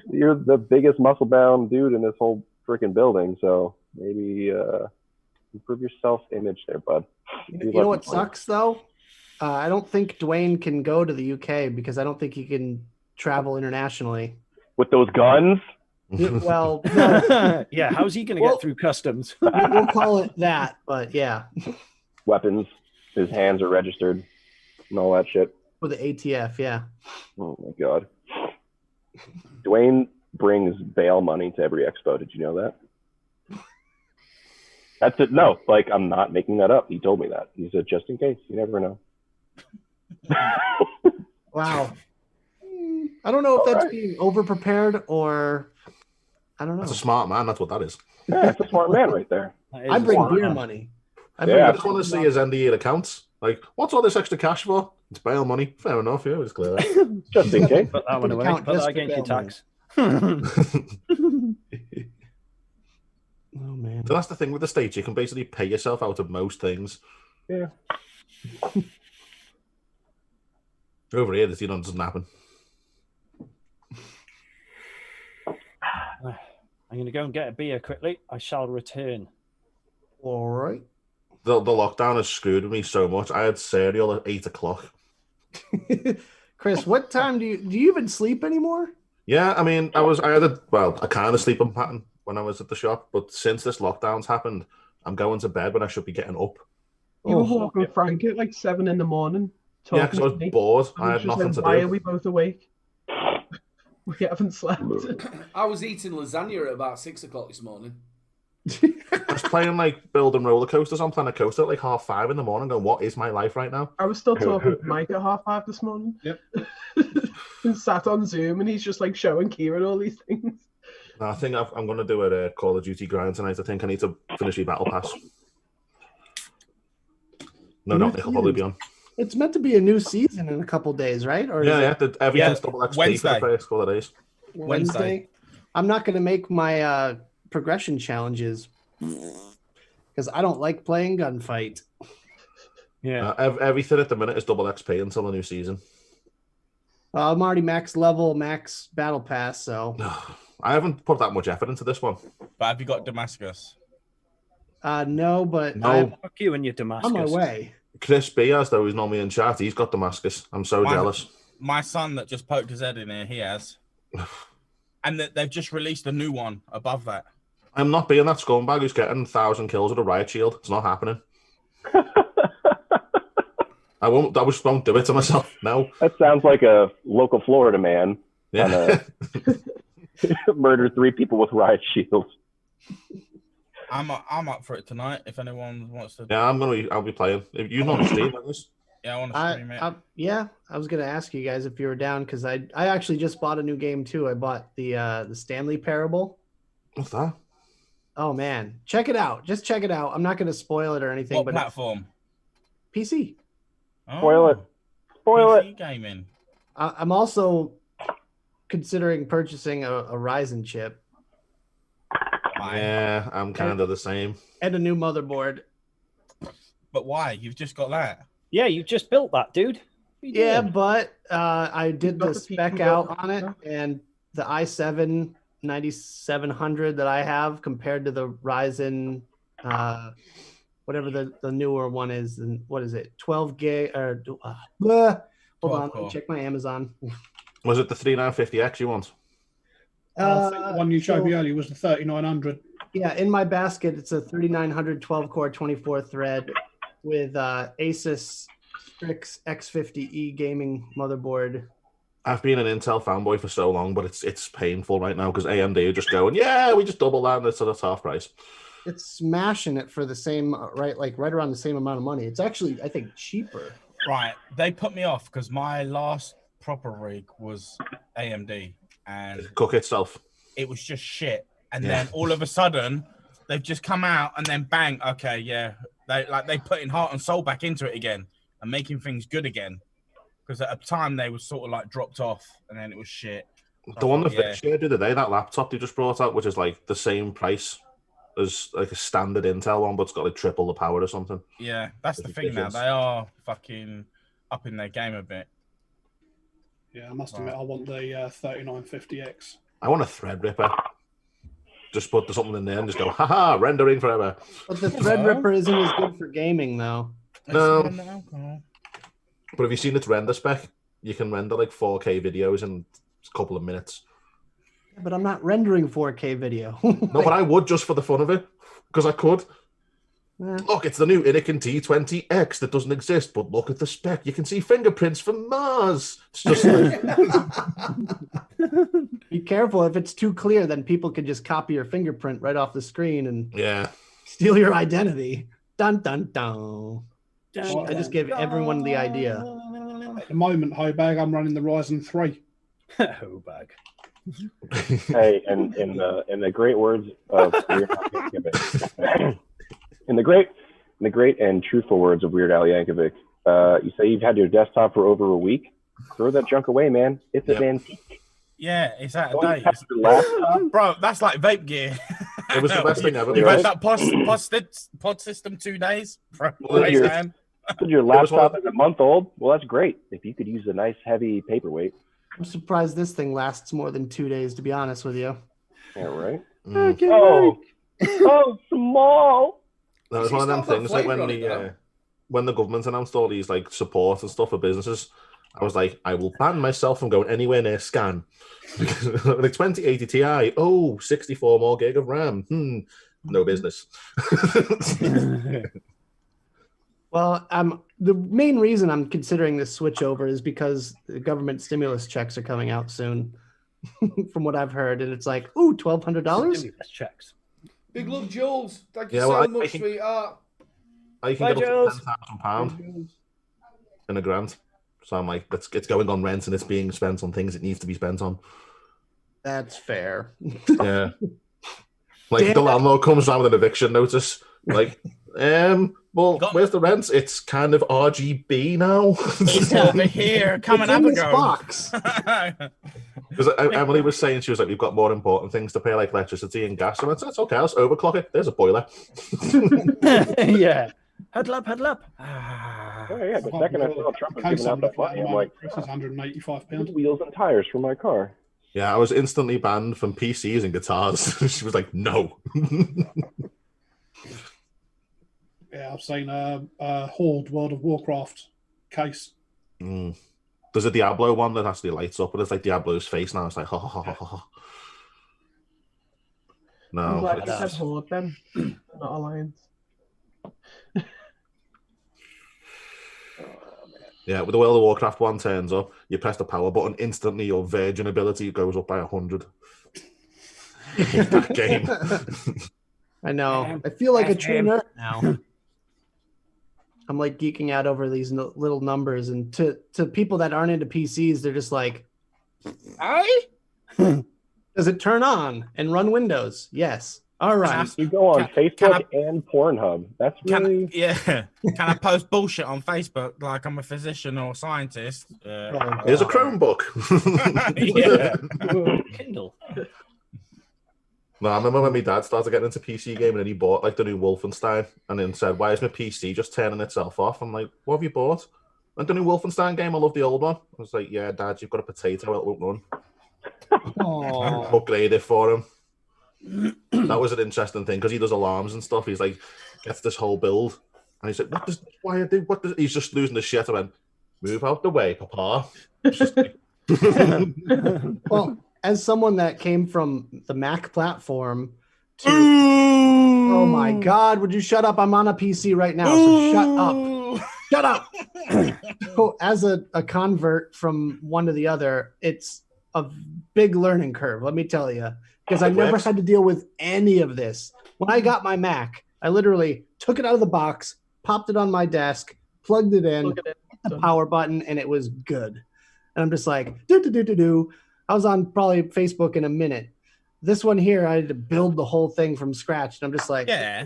You're the biggest muscle-bound dude in this whole freaking building, so maybe improve your self-image there, bud. You know what sucks though? I don't think Dwayne can go to the UK because I don't think he can travel internationally. With those guns? Well, no. Yeah, how's he going to get through customs? We'll call it that, but yeah. Weapons, his hands are registered, and all that shit. With the ATF, yeah. Oh my god. Dwayne brings bail money to every expo. Did you know that? That's it. No, like I'm not making that up. He told me that. He said, just in case. You never know. Wow. I don't know if that's being over-prepared or I don't know. That's a smart man. That's what that is. Yeah, that's a smart man right there. I bring beer money. I just want to see his end of year accounts. Like, what's all this extra cash for? It's bail money. Fair enough. Yeah, it's clear. Just in case. Put that one away. Put that against your tax. Oh man. So that's the thing with the States. You can basically pay yourself out of most things. Yeah. Over here, this doesn't happen. I'm going to go and get a beer quickly. I shall return. All right. The lockdown has screwed with me so much. I had cereal at 8 o'clock. Chris, what time do you even sleep anymore? Yeah, I mean, I had a kind of sleeping pattern when I was at the shop, but since this lockdown's happened, I'm going to bed when I should be getting up. You were walking Frank at like 7 a.m. Yeah, because I was bored. I had nothing to do. Why are we both awake? We haven't slept. I was eating lasagna at about 6 o'clock this morning. I was playing like building roller coasters on Planet Coaster at like 5:30 in the morning, going, "What is my life right now?" I was still talking to Mike at 5:30 this morning. Yep. And sat on Zoom, and he's just like showing Kieran all these things. No, I think I'm going to do a Call of Duty grind tonight. I think I need to finish the Battle Pass. No, Nick will probably be on. It's meant to be a new season in a couple days, right? Or Yeah, everything's double XP Wednesday. for the first couple of days. Wednesday. I'm not going to make my progression challenges because I don't like playing gunfight. Yeah. Everything at the minute is double XP until the new season. I'm already max level, max battle pass, so I haven't put that much effort into this one. But have you got Damascus? no, but Fuck you and your Damascus. on my way. Chris B, as though he's normally in chat, he's got Damascus. I'm so jealous. My son that just poked his head in here, he has. And they've just released a new one above that. I'm not being that scumbag who's getting 1,000 kills with a riot shield. It's not happening. I just won't do it to myself. No. That sounds like a local Florida man. Yeah. Murdered 3 people with riot shields. I'm up for it tonight. If anyone wants to. Yeah, I'll be playing. If you know the stream like this. Yeah, I want to stream it. Yeah, I was gonna ask you guys if you were down because I actually just bought a new game too. I bought the Stanley Parable. What's that? Oh man, check it out. Just check it out. I'm not gonna spoil it or anything. What but platform? PC. Oh, Spoil it. PC gaming. I'm also considering purchasing a Ryzen chip. Yeah, I'm kind of the same. And a new motherboard. But why? You've just got that. Yeah, you just built that, dude. Yeah, but I did got the the spec PC out on it, built? and the i7 9700 that I have compared to the Ryzen, whatever the newer one is, and what is it, 12 gig or hold on, let me check my Amazon. Was it the 3950X you want? I think the one you showed me earlier was the 3900. Yeah, in my basket, it's a 3900 12 core 24 thread with Asus Strix X50E gaming motherboard. I've been an Intel fanboy for so long, but it's painful right now because AMD are just going, yeah, we just double that and it's at half price. It's smashing it for the same, right around the same amount of money. It's actually, I think, cheaper. Right. They put me off because my last proper rig was AMD. And cook itself. It was just shit. And then all of a sudden, they've just come out and then bang, okay, yeah. They put in heart and soul back into it again and making things good again. Because at a time they were sort of like dropped off and then it was shit. The one that Vic shared the other day, that laptop they just brought out, which is like the same price as like a standard Intel one, but it's got like triple the power or something. Yeah, that's the thing now. They are fucking upping their game a bit. Yeah, I must admit, I want the 3950X. I want a Threadripper. Just put something in there and just go, haha, rendering forever. But the Threadripper isn't as good for gaming, though. No. But have you seen its render spec? You can render like 4K videos in a couple of minutes. But I'm not rendering 4K video. No, but I would just for the fun of it, because I could. Yeah. Look, it's the new Inikin T20X that doesn't exist, but look at the spec. You can see fingerprints from Mars. It's just like... Be careful. If it's too clear, then people can just copy your fingerprint right off the screen and steal your identity. Dun, dun, dun. I just gave everyone the idea. At the moment, Hobag, I'm running the Ryzen 3. Hobag. Hey, and in the great words of Weird Al Yankovic, in the great and truthful words of Weird Al Yankovic, you say you've had your desktop for over a week. Throw that junk away, man. It's an antique. Yeah, it's out of date. Bro, that's like vape gear. It was the best thing ever. You've had that pod system 2 days. Your laptop is a month old. Well, that's great. If you could use a nice heavy paperweight. I'm surprised this thing lasts more than 2 days, to be honest with you. Yeah, right. Oh, small. That was one of them things like when the government announced all these like support and stuff for businesses. I was like, I will ban myself from going anywhere near Scan. Like 2080 Ti, 64 more gig of RAM. No business. Well, the main reason I'm considering this switch over is because the government stimulus checks are coming out soon. from what I've heard, and it's like, ooh, $1,200. Checks. Big love, Jules. Thank you Yeah, so well, much, sweetheart. I can get up to £10,000 in a grant. So I'm like, it's going on rent and it's being spent on things it needs to be spent on. That's fair. Yeah. Like Damn the it. landlord comes around with an eviction notice. Like, well, where's the rent? It's kind of RGB now. It's over here. Come and have a go. Box. Because Emily was saying, she was like, we've got more important things to pay, like electricity and gas. I went, that's okay, let's overclock it. There's a boiler. Yeah. Huddle up, huddle up. Yeah, the second I saw Trump was giving out that money, I'm like, Chris is £185. wheels and tires for my car. Yeah, I was instantly banned from PCs and guitars. She was like, no. Yeah, I've seen a Horde World of Warcraft case. There's a Diablo one that actually lights up, but it's like Diablo's face now. It's like, ha ha ha ha ha. No, I'm glad you it's- said Horde then, not Alliance. yeah, with the World of Warcraft one turns up, you press the power button, instantly your virgin ability goes up by 100. That game. I know. I feel like a true nerd now. I'm like geeking out over these little numbers, and to people that aren't into PCs, they're just like, does it turn on and run Windows? Yes. All right. You go on Facebook and Pornhub. That's really... Can I post bullshit on Facebook like I'm a physician or scientist? Here's a Chromebook. Yeah. Kindle. No, I remember when my dad started getting into PC gaming and he bought like the new Wolfenstein and then said, why is my PC just turning itself off? I'm like, what have you bought? And the new Wolfenstein game, I love the old one. I was like, yeah, Dad, you've got a potato, it won't run. Upgrade it for him. That was an interesting thing because he does alarms and stuff. He's like, gets this whole build. And he's like, he's just losing his shit. I went, move out the way, Papa. Well, as someone that came from the Mac platform to oh my God, would you shut up? I'm on a PC right now, so shut up. So as a convert from one to the other, it's a big learning curve, let me tell you, because I never had to deal with any of this. When I got my Mac, I literally took it out of the box, popped it on my desk, plugged it in, hit the power button, and it was good. And I'm just like, do. I was on probably Facebook in a minute. This one here, I had to build the whole thing from scratch. And I'm just like, yeah.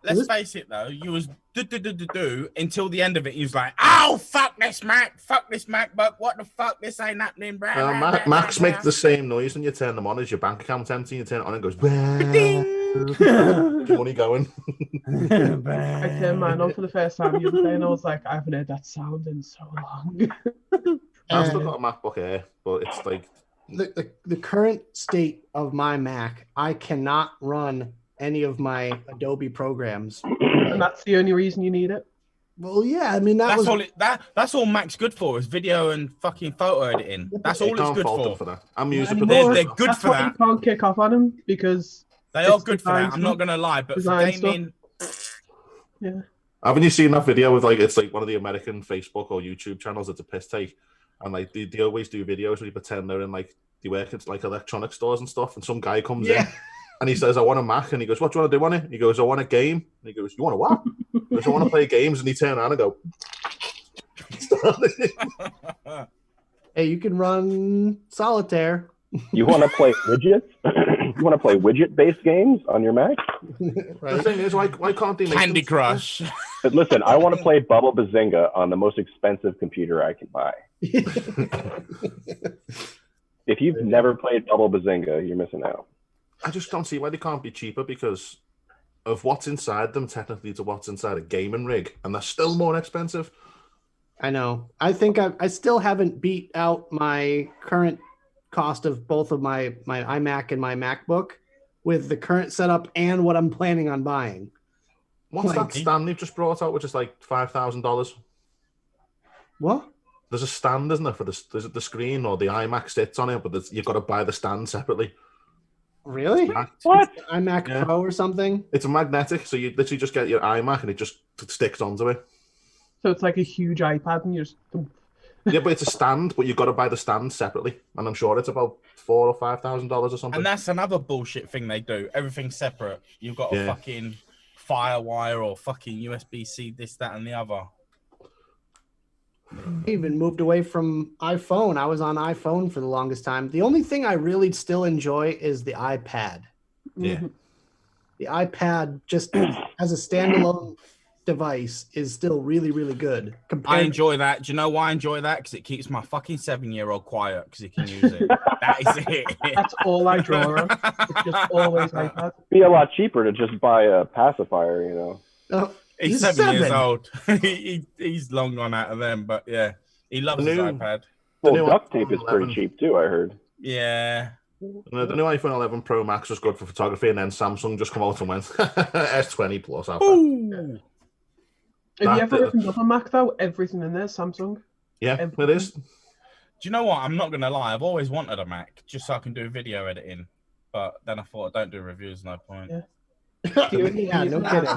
Let's face it though, you was do until the end of it. You was like, oh fuck this Mac, fuck this MacBook, what the fuck, this ain't happening. Macs make the same noise when you turn them on as your bank account's empty. You turn it on and it goes, money going. I turned mine on for the first time the other day, and I was like, I haven't heard that sound in so long. I've still got a MacBook Air, but it's like the current state of my Mac, I cannot run any of my Adobe programs. And that's the only reason you need it? Well, yeah, I mean, that's all Mac's good for is video and fucking photo editing. That's all it's good for. That. I'm using they're good that's for why that. You can't kick off on them because they are good for that. I'm not gonna lie, but for gaming, yeah. Haven't you seen that video with it's like one of the American Facebook or YouTube channels? It's a piss take, and like they always do videos where you pretend they're in like they work at like electronic stores and stuff, and some guy comes in and he says, "I want a Mac," and he goes, "What do you want to do on it?" And he goes, "I want a game." And he goes, "You want a what?" He goes, "I want to play games," and he turn around and go. Hey, you can run solitaire. You want to play widgets? You want to play widget-based games on your Mac? Right. The thing is, why can't they make Candy Crush? But listen, I want to play Bubble Bazinga on the most expensive computer I can buy. If you've never played Bubble Bazinga, you're missing out. I just don't see why they can't be cheaper because of what's inside them technically to what's inside a gaming rig, and they're still more expensive. I know. I think I still haven't beat out my current cost of both of my iMac and my MacBook with the current setup and what I'm planning on buying. What's that stand they've just brought out, which is like $5,000? What? There's a stand, isn't there, for the screen or the iMac sits on it, but you've got to buy the stand separately. Really? What? iMac Pro or something? It's a magnetic, so you literally just get your iMac and it just sticks onto it. So it's like a huge iPad and you just... Yeah, but it's a stand, but you've got to buy the stand separately, and I'm sure it's about $4,000 or $5,000 or something. And that's another bullshit thing they do. Everything's separate. You've got a fucking Firewire or fucking USB-C, this, that, and the other. I even moved away from iPhone. I was on iPhone for the longest time. The only thing I really still enjoy is the iPad. Yeah. The iPad just as a standalone device is still really, really good. I enjoy that. Do you know why I enjoy that? Because it keeps my fucking 7-year-old quiet because he can use it. That is it. That's all I draw on. It's just always iPad. Be a lot cheaper to just buy a pacifier, you know. He's 7 years old. He's long gone out of them, but yeah, he loves his iPad. Well, duct tape is pretty cheap too, I heard. Yeah. The new iPhone 11 Pro Max was good for photography, and then Samsung just come out and went S20 Plus. Have you ever opened up a Mac though? Everything in there is Samsung. Yeah, Everything. it is. Do you know what? I'm not going to lie. I've always wanted a Mac just so I can do video editing. But then I thought, don't do reviews, no point. Yeah, no kidding.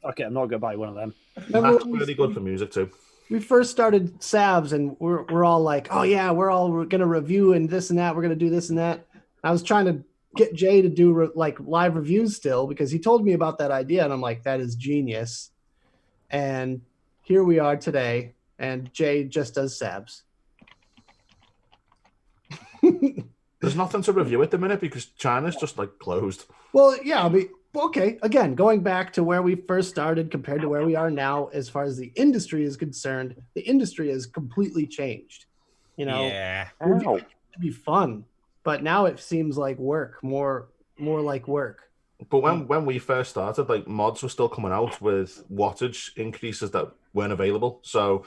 Okay, I'm not going to buy one of them. Mac's really good for music too. We first started SAVS and we're all like, oh yeah, we're going to review and this and that. We're going to do this and that. I was trying to get Jay to do like live reviews still because he told me about that idea and I'm like, that is genius. And here we are today and Jay just does SAVS. There's nothing to review at the minute because China's just like closed. Well, yeah, I mean, okay. Again, going back to where we first started compared to where we are now, as far as the industry is concerned, the industry has completely changed. You know, it used to be fun, but now it seems like work, more like work. But when we first started, like mods were still coming out with wattage increases that weren't available. So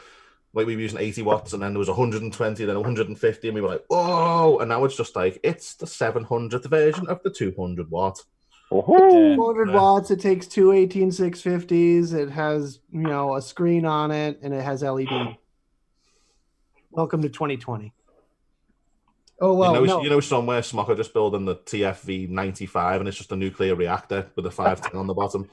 like we were using 80 watts and then there was 120, then 150, and we were like, oh, and now it's just like, it's the 700th version of the 200 watt. 200 watts, it takes two 18650s, it has, you know, a screen on it, and it has LED. Welcome to 2020. Oh, well, you know somewhere Smocker just building the TFV 95 and it's just a nuclear reactor with a 510 on the bottom.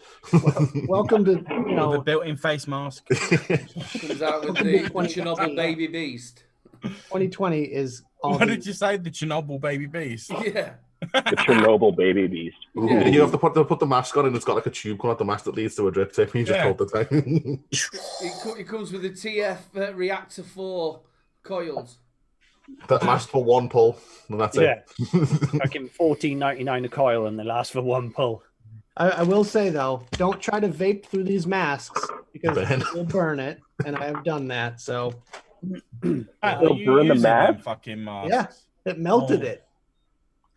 Welcome to, you know, with a built-in face mask. Comes out with the Chernobyl baby beast. 2020 is all. What did you say? The Chernobyl baby beast? Yeah. The Chernobyl baby beast. Yeah. You have to put the mask on and it's got like a tube coming out the mask that leads to a drip tip and you just hold the thing. It comes with the TF Reactor 4 coils. That lasts for one pull, and that's it. Fucking $14.99 a coil, and they last for one pull. I will say though, don't try to vape through these masks because it will burn it, and I have done that. So, burn the mask? Fucking masks? Yeah, it melted it.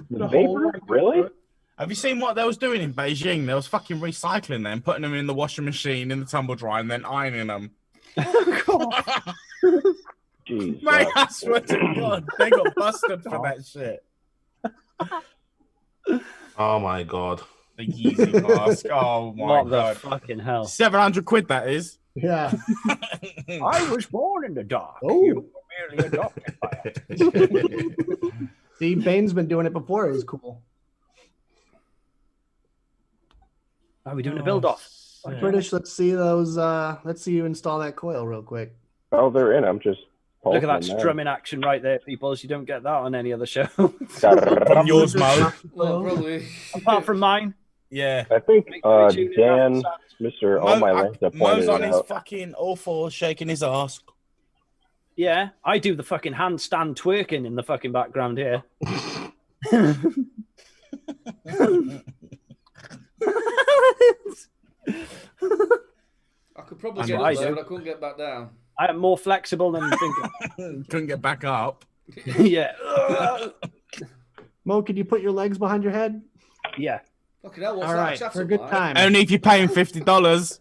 The vapor, really? Have you seen what they was doing in Beijing? They was fucking recycling them, putting them in the washing machine, in the tumble dryer, and then ironing them. Jeez, mate, I swear to God, they got busted for that shit. Oh my God. The Yeezy mask. Oh my What God. the fucking hell? 700 quid, that is. Yeah. I was born in the dark. Oh. You were merely adopted by it. See, Bane's been doing it before. It was cool. Are we doing a build off? British, let's see those. Let's see you install that coil real quick. Oh, they're in. I'm just. Look at that strumming action right there, people. You don't get that on any other show. From yours, Mo. Well, probably. Apart from mine. Yeah. I think Dan, Mr. All My Legs, pointed Mo's on it his out. fucking all fours, shaking his ass. Yeah, I do the fucking handstand twerking in the fucking background here. I could probably That's get what up I there, do. but I couldn't get back down. I am more flexible than thinking. Couldn't get back up. Yeah. Mo, could you put your legs behind your head? Yeah. Fucking hell, what's All that right, chat for a up good like? time. Only if you're paying $50.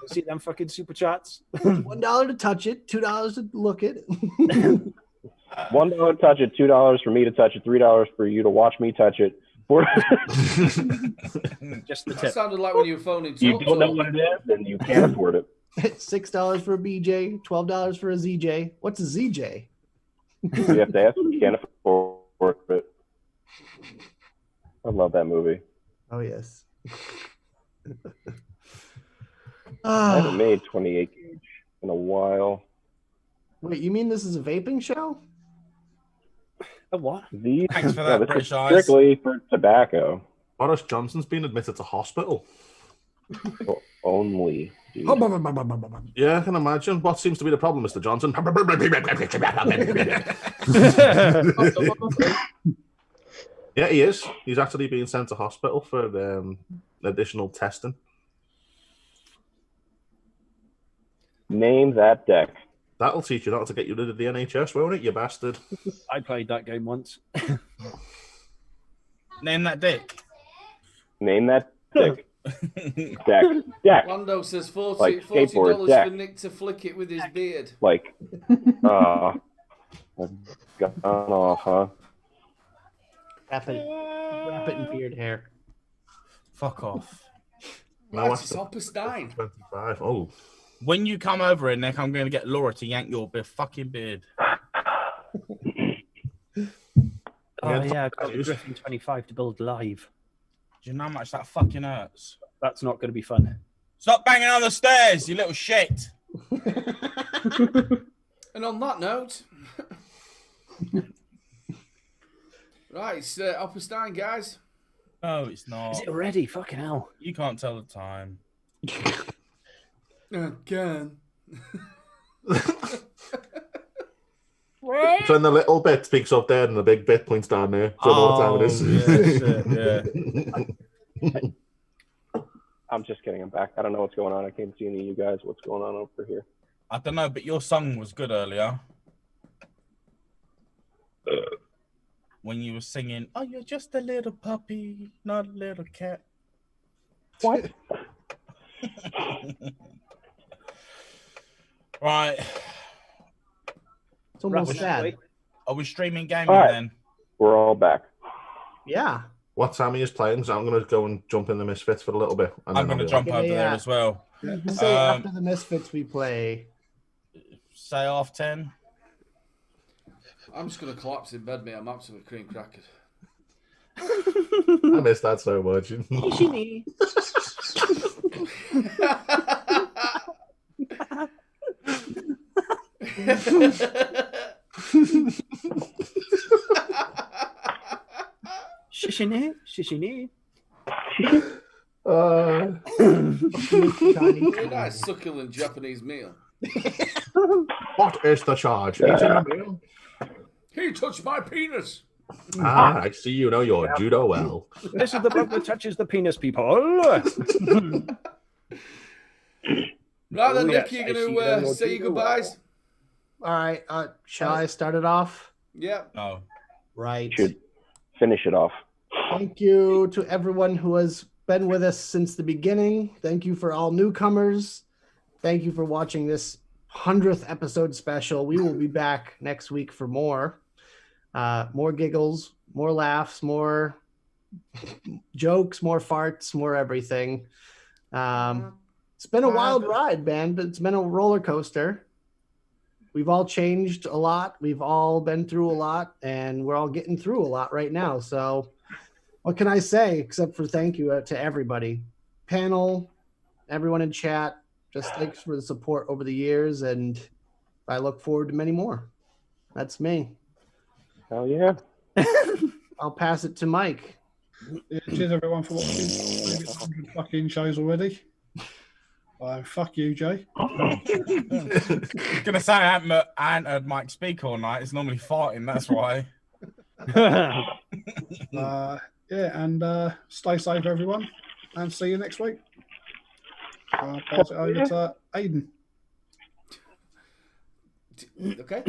See them fucking super chats? $1 to touch it, $2 to look it. $1 to touch it, $2 for me to touch it, $3 for you to watch me touch it. Just the That tip. sounded like when you were phoning You Talk don't know Talk. what it is, and you can't afford it. $6 for a BJ, $12 for a ZJ. What's a ZJ? You have to ask if you can't afford it. I love that movie. Oh yes. I haven't made 28 gauge in a while. Wait, you mean this is a vaping show? A what? These, Thanks for no, that, this British is Eyes. strictly for tobacco. Boris Johnson's been admitted to hospital. Only. Dude. Yeah, I can imagine. What seems to be the problem, Mr. Johnson? Yeah, he is. He's actually being sent to hospital for additional testing. Name that deck. That'll teach you not to get you rid of the NHS, won't it, you bastard? I played that game once. Name that dick. Name that dick. Deck. Deck. Lando says $40 Like skateboard for deck. Nick to flick it with his beard. Like, gone off, huh? Wrap it in beard hair. Fuck off. Right, it's Opus 9. 25. Oh. When you come over here, Nick, I'm going to get Laura to yank your fucking beard. Oh, yeah, I've got the Griffin 25 to build live. Do you know how much that fucking hurts? That's not going to be fun. Stop banging on the stairs, you little shit. And on that note, right, it's Opus 9, guys. No, it's not. Is it already? Fucking hell. You can't tell the time. Again. So when the little bit speaks up there and the big bit points down there. So I know what time it is. Yeah. I'm just kidding. I'm back. I don't know what's going on. I can't see any of you guys. What's going on over here? I don't know, but your song was good earlier. When you were singing, "Oh, you're just a little puppy, not a little cat." What? Right. It's almost sad. Are we streaming gaming right. then? We're all back. Yeah. What Sammy is playing, so I'm going to go and jump in the Misfits for a little bit. And I'm going to jump over there as well. Say after the Misfits we play. Say 10:30. I'm just going to collapse in bed, mate. I'm absolutely cream crackered. I miss that so much. Shishini, shishini. Very nice succulent Japanese meal. What is the charge? Eating a meal? He touched my penis. Ah, I see you know your judo well. This is the bloke that touches the penis, people. Right then, Yes, Nick, you're I going see to your say your judo goodbyes? All right. Shall I start it off? Yeah. No. Right. Should finish it off. Thank you to everyone who has been with us since the beginning. Thank you for all newcomers. Thank you for watching this 100th episode special. We will be back next week for more. More giggles, more laughs, more jokes, more farts, more everything. It's been a wild ride, man, but it's been a roller coaster. We've all changed a lot. We've all been through a lot, and we're all getting through a lot right now. So what can I say except for thank you to everybody, panel, everyone in chat. Just thanks for the support over the years, and I look forward to many more. That's me. Hell yeah. I'll pass it to Mike. Yeah, cheers everyone for watching. Maybe it's 100 fucking shows already. Fuck you, Jay. I'm gonna say I ain't heard Mike speak all night. It's normally farting, that's why. Yeah, and stay safe, everyone, and see you next week. I'll pass it over to Aiden. Okay.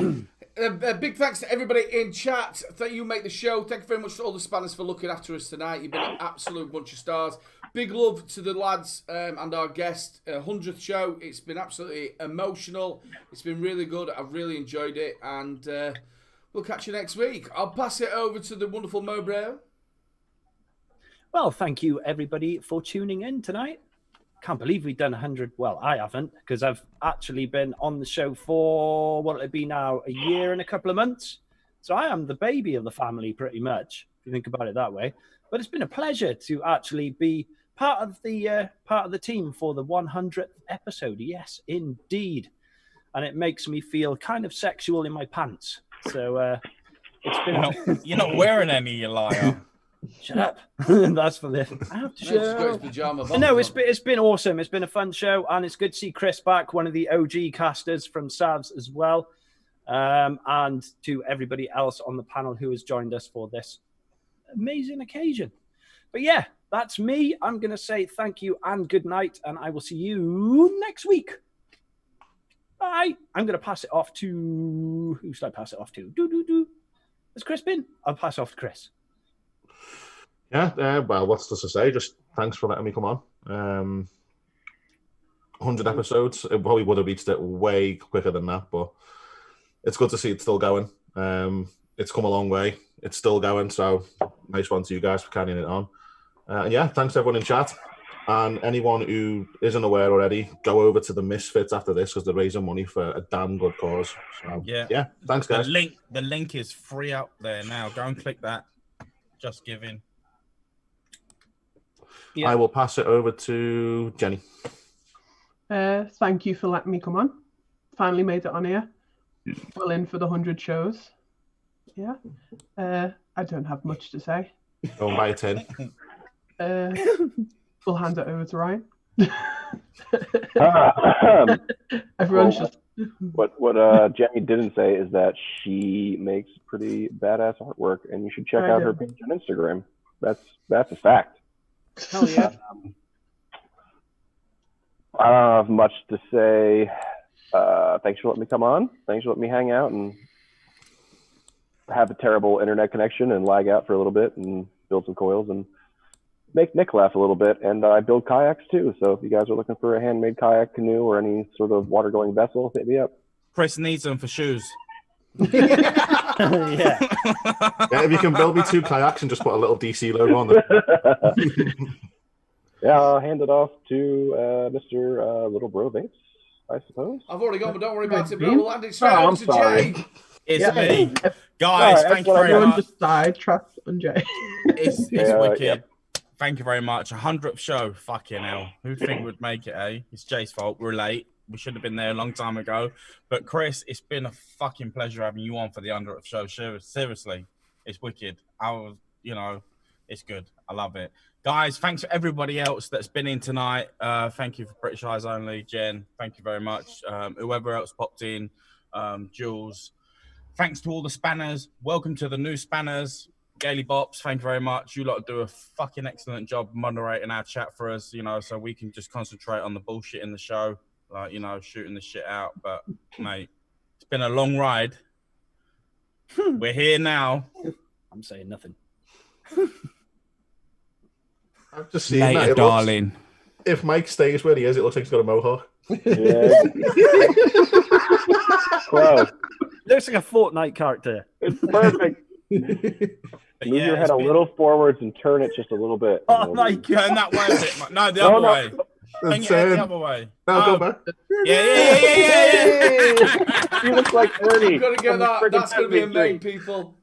Big thanks to everybody in chat. Thank you, make the show. Thank you very much to all the Spanners for looking after us tonight. You've been an absolute bunch of stars. Big love to the lads and our guest. 100th show. It's been absolutely emotional. It's been really good. I've really enjoyed it. And we'll catch you next week. I'll pass it over to the wonderful Mowbray. Well, thank you, everybody, for tuning in tonight. Can't believe we've done 100. Well, I haven't, because I've actually been on the show for, what'll it be now, a year and a couple of months. So I am the baby of the family, pretty much, if you think about it that way. But it's been a pleasure to actually be part of the team for the 100th episode. Yes, indeed, and it makes me feel kind of sexual in my pants. So it's been. You're not wearing any, you liar. Shut up. That's for the after He's got his show. pajama No, bottoms it's been awesome. It's been a fun show, and it's good to see Chris back, one of the OG casters from SAVS as well, and to everybody else on the panel who has joined us for this amazing occasion. But yeah, that's me. I'm going to say thank you and good night, and I will see you next week. Bye. I'm going to pass it off to... Who should I pass it off to? Has Chris been? I'll pass it off to Chris. Yeah, well, what's to say? Just thanks for letting me come on. 100 episodes. It probably would have reached it way quicker than that, but it's good to see it still going. It's come a long way. It's still going, so nice one to you guys for carrying it on. And yeah, thanks everyone in chat. And anyone who isn't aware already, go over to the Misfits after this because they're raising money for a damn good cause. So, yeah, thanks guys. The link is free out there now. Go and click that. Just giving. I will pass it over to Jenny. Thank you for letting me come on. Finally made it on here. Well in for the 100 shows. Yeah. I don't have much to say. Go and buy a tin. We'll hand it over to Ryan. Everyone's just... What Jenny didn't say is that she makes pretty badass artwork, and you should check out her page on Instagram. That's a fact. Hell yeah. I don't have much to say. Thanks for letting me come on. Thanks for letting me hang out and have a terrible internet connection and lag out for a little bit and build some coils and make Nick laugh a little bit. And I build kayaks too. So if you guys are looking for a handmade kayak, canoe, or any sort of water-going vessel, hit me up. Chris needs them for shoes. Yeah, if you can build me 2 kayaks and just put a little DC logo on them. Yeah, I'll hand it off to Mr. Little Bro Vapes, I suppose. I've already gone, but don't worry about it, bro. We'll hand it straight over to sorry. Jay. It's me. Guys, thank you very much. Just sidetracked on Jay. It's wicked. Thank you very much. 100th show. Fucking hell. Who'd think we'd make it, eh? It's Jay's fault. We're late. We should have been there a long time ago. But Chris, it's been a fucking pleasure having you on for the 100th show. Seriously. It's wicked. It's good. I love it. Guys, thanks for everybody else that's been in tonight. Thank you for British Eyes Only. Jen, thank you very much. Whoever else popped in. Jules. Thanks to all the spanners. Welcome to the new spanners. Gaily Bops, thank you very much. You lot do a fucking excellent job moderating our chat for us, so we can just concentrate on the bullshit in the show, shooting the shit out. But, mate, it's been a long ride. We're here now. I'm saying nothing. I've just seen Later, that. darling. If Mike stays where he is, it looks like he's got a mohawk. Yeah. Close. Looks like a Fortnite character. It's perfect. Move your head a little forwards and turn it just a little bit. Oh my God. Turn that way a bit. No, the other way. Turn your head the other way. No, go back. Yeah. You look like Ernie. You've got to get that. That's going to be amazing, people.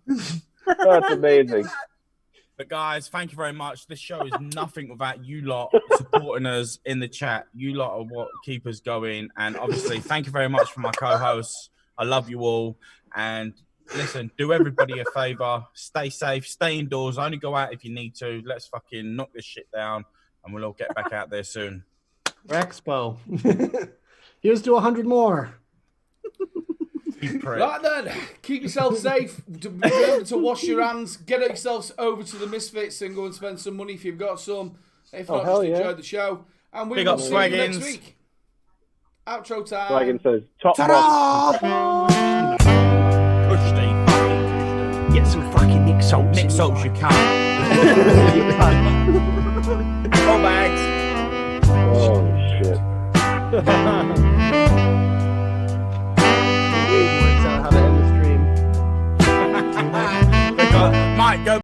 That's amazing. But guys, thank you very much. This show is nothing without you lot supporting us in the chat. You lot are what keep us going. And obviously, thank you very much for my co-hosts. I love you all. And listen, do everybody a favor. Stay safe. Stay indoors. Only go out if you need to. Let's fucking knock this shit down. And we'll all get back out there soon. Expo. Here's to 100 more. Right then, keep yourself safe. Remember to wash your hands. Get yourselves over to the Misfits and go and spend some money if you've got some. If not, just enjoy the show. And we will see you next week. Outro time. Swaggins says, top Get some fucking Nick Salts. Nick Salts, you can't. You can't. Oh, bags. Oh, shit.